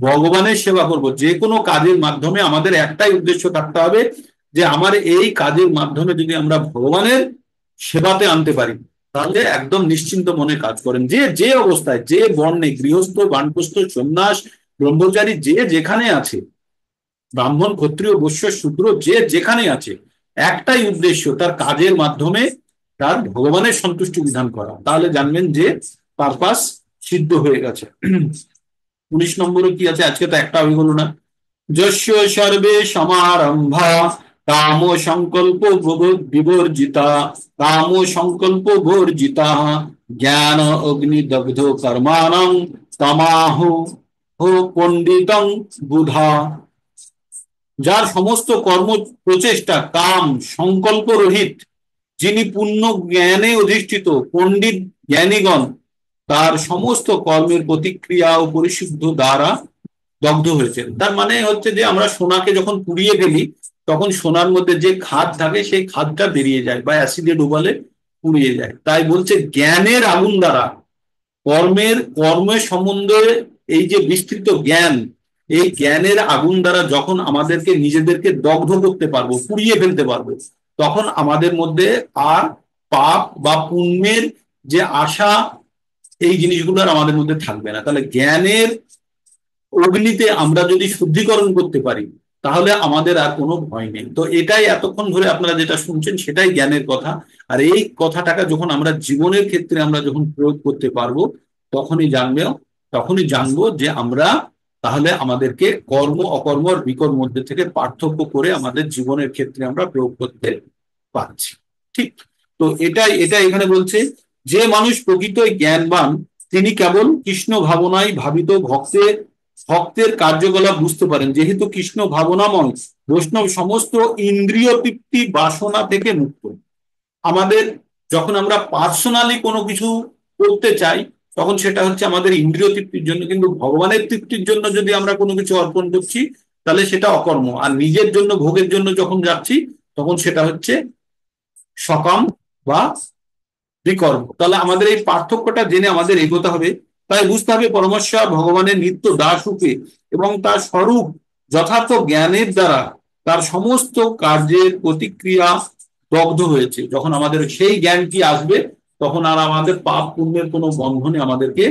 Speaker 1: ভগবানের সেবা করব। যে কোনো কাজের মাধ্যমে আমাদের একটাই উদ্দেশ্য থাকতে হবে যে আমার এই কাজের মাধ্যমে যদি আমরা ভগবানের সেবাতে আনতে পারি তাহলে একদম নিশ্চিন্ত মনে কাজ করেন, যে যে অবস্থায়, যে বর্ণে, গৃহস্থ, বানপ্রস্থ, সন্ন্যাস, ব্রহ্মচারী, যে যেখানে আছে, ব্রাহ্মণ, ক্ষত্রিয়, বৈশ্য, শূদ্র, যে যেখানে আছে, একটাই উদ্দেশ্য, তার কাজের মাধ্যমে তার ভগবানের সন্তুষ্টি বিধান করা। তাহলে জানবেন যে পারপাস সিদ্ধ হয়ে গেছে। 19 নম্বরে কি আছে, আজকে তো একটা হয়ে গেল না। যস্য সর্বে সমারম্ভা কাম সংকল্প বিবর্জিতা, কাম সংকল্প বর্জিতা, জ্ঞান অগ্নিদগ্ধ কর্মাণং তমাহু হো পণ্ডিতং বুধা। যার সমস্ত কর্ম প্রচেষ্টা কাম সংকল্প রহিত, যিনি পূর্ণ জ্ঞানে অধিষ্ঠিত পণ্ডিত জ্ঞানীগণ, তার সমস্ত কর্মের প্রতিক্রিয়া ও পরিশুদ্ধ দ্বারা দগ্ধ হয়েছেন। তার মানে হচ্ছে যে আমরা সোনাকে যখন পুড়িয়ে ফেলি, তখন সোনার মধ্যে যে খাদ থাকে সেই খাদটা বেরিয়ে যায়, বা অ্যাসিডে ডুবালে পুড়িয়ে যায়। তাই বলছে জ্ঞানের আগুন দ্বারা, কর্মের সম্বন্ধে এই যে বিস্তৃত জ্ঞান, এই জ্ঞানের আগুন দ্বারা যখন আমাদেরকে নিজেদেরকে দগ্ধ করতে পারবো, পুড়িয়ে ফেলতে পারবো, তখন আমাদের মধ্যে আর পাপ বা পুণ্যের যে আশা, এই জিনিসগুলো আর আমাদের মধ্যে থাকবে না। তাহলে জ্ঞানের অগ্নিতে আমরা যদি শুদ্ধিকরণ করতে পারি, তাহলে আমাদের আর কোনো ভয় নেই। তো এটাই এতক্ষণ ধরে আপনারা যেটা শুনছেন সেটাই জ্ঞানের কথা। আর এই কথাটাকে যখন আমরা জীবনের ক্ষেত্রে আমরা যখন প্রয়োগ করতে পারবো, তখনই জানবে, তখনই জানবো যে আমরা তাহলে আমাদেরকে কর্ম অকর্ম আর বিকর্ম মধ্যে থেকে পার্থক্য করে আমাদের জীবনের ক্ষেত্রে আমরা প্রয়োগ করতে পারছি। ঠিক। তো এটা এখানে বলছে, যে মানুষ প্রকৃত জ্ঞানবান, তিনি কেবল কৃষ্ণ ভাবনায় ভাবিত ভক্তের কার্যকলাপ বুঝতে পারেন, যেহেতু কৃষ্ণ ভাবনাময় বৈষ্ণব সমস্ত ইন্দ্রিয় তৃপ্তি বাসনা থেকে মুক্ত। আমাদের যখন আমরা পার্সোনালি কোনো কিছু করতে চাই, তখন সেটা হচ্ছে আমাদের ইন্দ্রিয় তৃপ্তির জন্য, কিন্তু ভগবানের তৃপ্তির জন্য যদি আমরা কোনো কিছু অর্পণ করছি, তাহলে সেটা অকর্ম। আর নিজের জন্য, ভোগের জন্য যখন যাচ্ছি, তখন সেটা হচ্ছে সকাম বা বিকর্ম। তাহলে আমাদের এই পার্থক্যটা জেনে আমাদের এগোতে হবে। তাই বুঝতে হবে পরমেশ্বর ভগবানের নিত্য দাস রূপে এবং তার স্বরূপ যথার্থ জ্ঞানের দ্বারা তার সমস্ত কার্যের প্রতিক্রিয়া দগ্ধ হয়েছে। যখন আমাদের সেই জ্ঞানটি আসবে, তখন আর আমাদের পাপ পুণ্যের কোনো বন্ধনে আমাদেরকে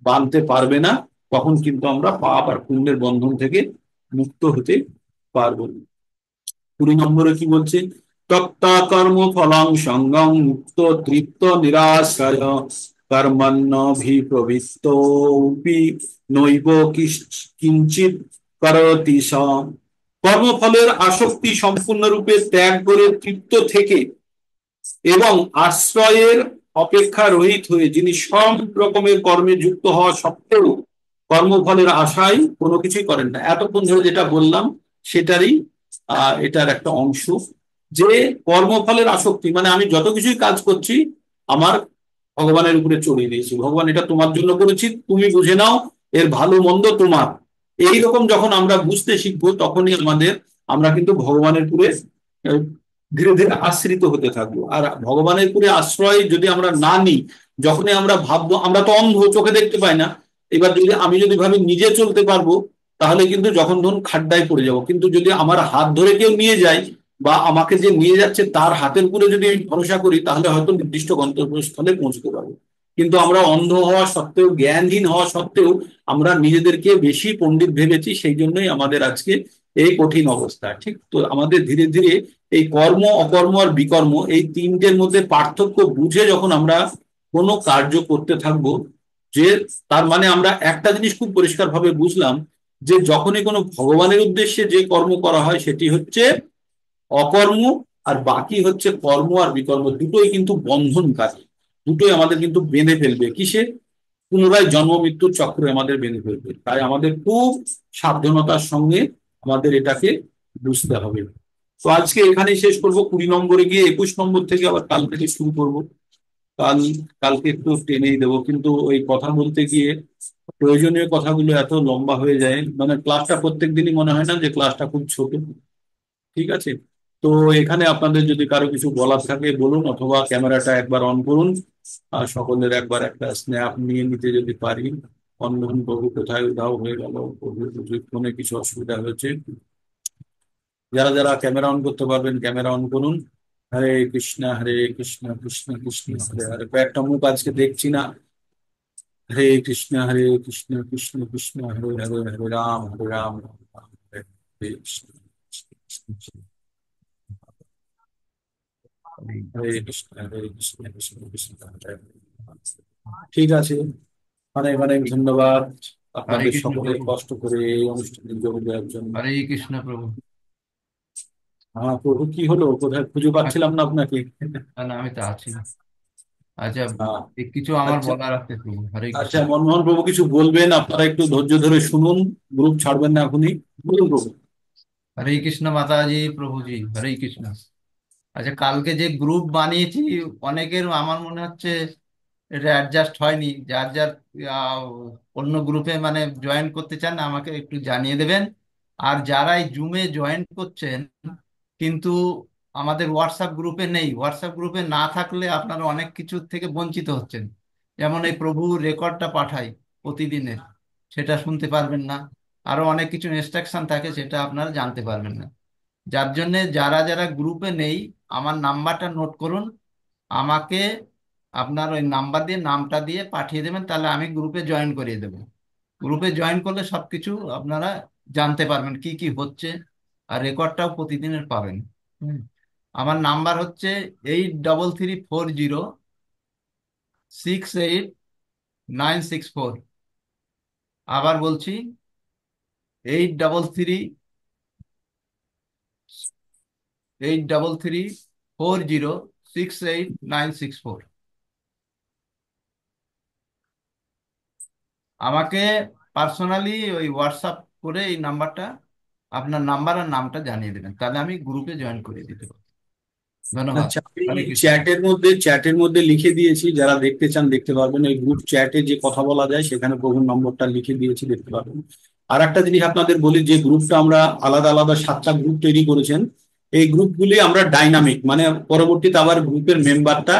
Speaker 1: বাঁধতে পারবে না। তখন কিন্তু আমরা পাপ আর পুণ্যের বন্ধন থেকে মুক্ত হতে পারবো। 20 নম্বরে কি বলছে, তক্তা কর্ম ফলং সঙ্গং মুক্ত তৃপ্ত নিরাশয় কর্মণ্যভিপ্রবৃত্তোপি নৈব কিঞ্চিৎ করতি স। কর্মফলের আসক্তি সম্পূর্ণরূপে ত্যাগ করে তৃপ্ত থেকে এবং আশ্রয়ের অপেক্ষা রহিত হয়ে যিনি সব রকমের কর্মে যুক্ত হওয়া সত্ত্বেও কর্মফলের আশায় কোনো কিছুই করেন না। এতক্ষণ ধরে যেটা বললাম সেটারই এটার একটা অংশ, যে কর্মফলের আসক্তি মানে আমি যত কিছুই কাজ করছি আমার ভগবানের উপরে চড়িয়ে দিয়েছি, ভগবান এটা তোমার জন্য করেছি, তুমি বুঝে নাও, এর ভালো মন্দ তোমার। এইরকম যখন আমরা বুঝতে শিখবো, তখনই আমরা কিন্তু ভগবানের উপরে ধীরে ধীরে আশ্রিত হতে থাকবো। আর ভগবানের উপরে আশ্রয় যদি আমরা না নিই, যখনই আমরা ভাববো, আমরা তো অন্ধ, চোখে দেখতে পাই না। এবার যদি আমি ভাবি নিজে চলতে পারবো, তাহলে কিন্তু যখন ধরুন খাড্ডায় পড়ে যাব। কিন্তু যদি আমার হাত ধরে কেউ নিয়ে যায়, বা আমাকে যে নিয়ে যাচ্ছে তার হাতের উপরে যদি আমি ভরসা করি, তাহলে হয়তো নির্দিষ্ট গন্তব্যস্থলে পৌঁছতে পারবো। কিন্তু আমরা অন্ধ হওয়া সত্ত্বেও, জ্ঞানহীন হওয়া সত্ত্বেও আমরা নিজেদেরকে বেশি পণ্ডিত ভেবেছি, সেই জন্যই আমাদের আজকে এই কঠিন অবস্থা। ঠিক তো, আমাদের ধীরে ধীরে এই কর্ম অকর্ম আর বিকর্ম, এই তিনটের মধ্যে পার্থক্য বুঝে যখন আমরা কোনো কার্য করতে থাকবো, যে তার মানে আমরা একটা জিনিস খুব পরিষ্কার ভাবে বুঝলাম, যে যখনই কোনো ভগবানের উদ্দেশ্যে যে কর্ম করা হয় সেটি হচ্ছে অকর্ম, আর বাকি হচ্ছে কর্ম আর বিকর্ম, দুটোই কিন্তু বন্ধনকারী। দুটোই আমাদের কিন্তু বেঁধে ফেলবে কিসে, পুনরায় জন্ম মৃত্যুর চক্রে আমাদের বেঁধে ফেলবে। তাই আমাদের খুব সাবধানতার সঙ্গে আমাদের এটাকে বুঝতে হবে। তো আজকে এখানেই শেষ করবো, 20 নম্বরে গিয়ে 21 নম্বর থেকে আবার কাল থেকে শুরু করব। কাল কালকে একটু টেনেই দেবো, কিন্তু ওই কথা বলতে গিয়ে প্রয়োজনীয় কথাগুলো এত লম্বা হয়ে যায়, মানে ক্লাসটা প্রত্যেক দিনই মনে হয় না যে ক্লাসটা খুব ছোট। ঠিক আছে। তো এখানে আপনাদের যদি কারো কিছু বলার থাকে বলুন, অথবা ক্যামেরাটা একবার অন করুন। আর সকলের একবার একটা স্ন্যাপ নিয়ে নিতে যদি পারি। অন্ধন বাবু কোথায় উধাও হয়ে গেল, ফোনে কিছু অসুবিধা হয়েছে। যারা যারা ক্যামেরা অন করতে পারবেন ক্যামেরা অন করুন। হরে কৃষ্ণ কৃষ্ণ কৃষ্ণ হরে হরে। কয়েকটা মুখ আজকে দেখছি না। হরে কৃষ্ণ কৃষ্ণ কৃষ্ণ হরে হরে, হরে রাম হরে রাম রাম রাম হরে হরে, কৃষ্ণ কৃষ্ণ কৃষ্ণ কৃষ্ণ, হরে কৃষ্ণ কৃষ্ণ কৃষ্ণ হরে হরে। ঠিক আছে, অনেক অনেক ধন্যবাদ
Speaker 2: হরে
Speaker 1: আপনাদের
Speaker 2: কৃষ্ণ
Speaker 1: সকলের
Speaker 2: প্রভু।
Speaker 1: কষ্ট করে এই অনুষ্ঠানে যোগ দেওয়ার জন্য।
Speaker 2: হরে কৃষ্ণ প্রভু।
Speaker 1: হ্যাঁ প্রভু, কি হলো, কোথায় খুঁজে পাচ্ছিলাম না আপনাকে।
Speaker 2: না না, আমি তো আছি। আচ্ছা,
Speaker 1: হ্যাঁ,
Speaker 2: কিছু আমার
Speaker 1: আচ্ছা
Speaker 2: বলার আছে প্রভু। হরে কৃষ্ণ।
Speaker 1: আচ্ছা, মনমোহন প্রভু কিছু বলবেন, আপনারা একটু ধৈর্য ধরে শুনুন, গ্রুপ ছাড়বেন না এখনই, বলুন প্রভু।
Speaker 2: হরে কৃষ্ণ মাতাজি প্রভুজি, হরে কৃষ্ণ। আচ্ছা, কালকে যে গ্রুপ বানিয়েছি, অনেকের আমার মনে হচ্ছে এটা অ্যাডজাস্ট হয়নি। যার যার আহ, অন্য গ্রুপে মানে জয়েন করতে চান আমাকে একটু জানিয়ে দেবেন। আর যারা এই জুমে জয়েন করছেন কিন্তু আমাদের হোয়াটসঅ্যাপ গ্রুপে নেই, হোয়াটসঅ্যাপ গ্রুপে না থাকলে আপনারা অনেক কিছু থেকে বঞ্চিত হচ্ছেন। যেমন এই প্রভু রেকর্ডটা পাঠাই প্রতিদিনের, সেটা শুনতে পারবেন না। আরো অনেক কিছু ইনস্ট্রাকশন থাকে, সেটা আপনারা জানতে পারবেন না। যার জন্য যারা যারা গ্রুপে নেই, আমার নাম্বারটা নোট করুন। আমাকে আপনার ওই নাম্বার দিয়ে নামটা দিয়ে পাঠিয়ে দেবেন, তাহলে আমি গ্রুপে জয়েন করিয়ে দেবো। গ্রুপে জয়েন করলে সবকিছু আপনারা জানতে পারবেন কি কি হচ্ছে। আর রেকর্ডটাও প্রতিদিনের পাবেন। হুম। আমার নাম্বার হচ্ছে 834068964964। আবার বলছি, 834068964964। আমাকে পার্সোনালি ওই হোয়াটসঅ্যাপ করে এই নাম্বারটা, আপনার নাম্বার আর নামটা জানিয়ে দেবেন, তাহলে আমি গ্রুপে জয়েন করে দিতে পারবো। ধন্যবাদ।
Speaker 1: আচ্ছা, আমি
Speaker 2: হরে কৃষ্ণ।
Speaker 1: চ্যাটের মধ্যে লিখে দিয়েছি, যারা দেখতে চান দেখতে পারবেন, এই গ্রুপ চ্যাটে যে কথা বলা যায় সেখানে প্রভুর নম্বরটা লিখে দিয়েছি, দেখতে পারবেন। আর একটা জিনিস আপনাদের বলি, যে গ্রুপটা আমরা আলাদা আলাদা 7টা গ্রুপ তৈরি করেছেন, এই গ্রুপগুলি আমরা ডাইনামিক, মানে পরবর্তীতে আবার গ্রুপের মেম্বারটা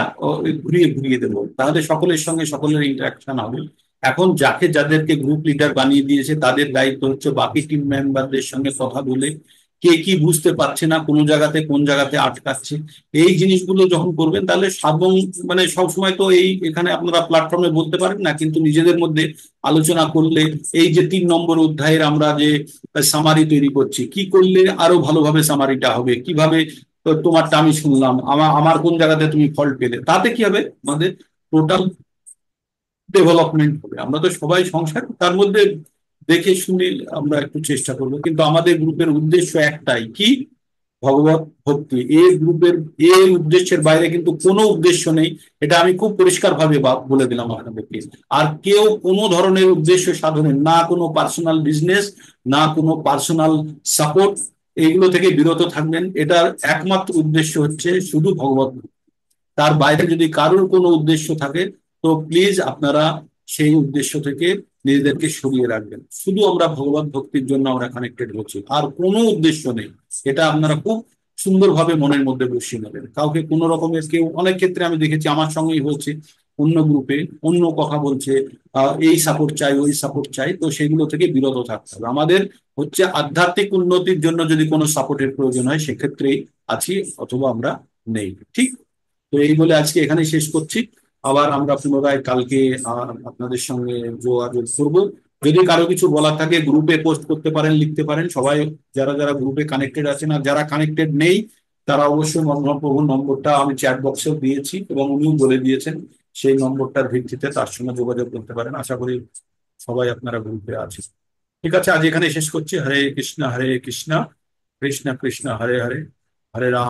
Speaker 1: ঘুরিয়ে ঘুরিয়ে দেবো, তাহলে সকলের সঙ্গে সকলের ইন্টারাকশন হবে। এখন যাদেরকে গ্রুপ লিডার বানিয়ে দিয়েছে তাদের দায়িত্ব হচ্ছে বাকি টিম মেম্বারদের সঙ্গে কথা বলে কে কি বুঝতে পারছে না, কোন জায়গাতে কোন জায়গাতে আটকাচ্ছে, এই জিনিসগুলো যখন করবেন তাহলে মানে সব সময় তো এই এখানে আপনারা প্ল্যাটফর্মে বলতে পারেন না, কিন্তু নিজেদের মধ্যে আলোচনা করলে, এই যে 3 নম্বর অধ্যায়ের আমরা যে সামারি তৈরি করছি, কি করলে আরো ভালোভাবে সামারিটা হবে, কিভাবে তোমারটা আমি শুনলাম, আমার আমার কোন জায়গাতে তুমি ফল্ট পেলে, তাতে কি হবে, আমাদের টোটাল ডেভেলপমেন্ট হবে। আমরা তো সবাই সংসার, তার মধ্যে দেখে শুনে আমরা একটু চেষ্টা করবো, কিন্তু আমাদের গ্রুপের উদ্দেশ্য একটাই, কি, ভগবত ভক্তি। এই গ্রুপের এই উদ্দেশ্যের বাইরে কিন্তু কোনো উদ্দেশ্য নেই, এটা আমি খুব পরিষ্কার ভাবে বলে দিলাম আপনাদেরকে। আর কেউ কোনো ধরনের উদ্দেশ্য সাধনের, না কোনো পার্সোনাল বিজনেস, না কোনো পার্সোনাল সাপোর্ট, এইগুলো থেকে বিরত থাকবেন। এটার একমাত্র উদ্দেশ্য হচ্ছে শুধু ভগবত। তার বাইরে যদি কারোর কোনো উদ্দেশ্য থাকে, তো প্লিজ আপনারা সেই উদ্দেশ্য থেকে নিজেদেরকে সরিয়ে রাখবেন। শুধু আমরা ভগবত ভক্তির জন্য আমরা কানেক্টেড হচ্ছি, আর কোনো উদ্দেশ্য নেই। এটা আপনারা খুব সুন্দরভাবে মনের মধ্যে বসিয়ে নেবেন। কাউকে কোনো রকমের, কেউ অনেক ক্ষেত্রে আমি দেখেছি আমার সঙ্গেই হচ্ছে, অন্য গ্রুপে অন্য কথা বলছে, এই সাপোর্ট চাই ওই সাপোর্ট চাই, তো সেগুলো থেকে বিরত থাকতে হবে আমাদের। হচ্ছে আধ্যাত্মিক উন্নতির জন্য যদি কোনো সাপোর্টের প্রয়োজন হয়, সেক্ষেত্রেই আছি, অথবা আমরা নেই। ঠিক, তো এই বলে আজকে এখানে শেষ করছি। আবার আমরা পুনরায় কালকে আপনাদের সঙ্গে যোগাযোগ করব। যদি কারো কিছু বলার থাকে গ্রুপে পোস্ট করতে পারেন, লিখতে পারেন সবাই, যারা যারা গ্রুপে কানেক্টেড আছেন। আর যারা কানেক্টেড নেই, তারা অবশ্যই মন্মথপ্রভুর নম্বরটা আমি চ্যাট বক্সেও দিয়েছি এবং উনিও বলে দিয়েছেন, সেই নম্বরটার ভিত্তিতে তার সঙ্গে যোগাযোগ করতে পারেন। আশা করি সবাই আপনারা গ্রুপে আছেন। ঠিক আছে, আজ এখানে শেষ করছি। হরে কৃষ্ণ কৃষ্ণ কৃষ্ণ কৃষ্ণ হরে হরে, হরে রাম।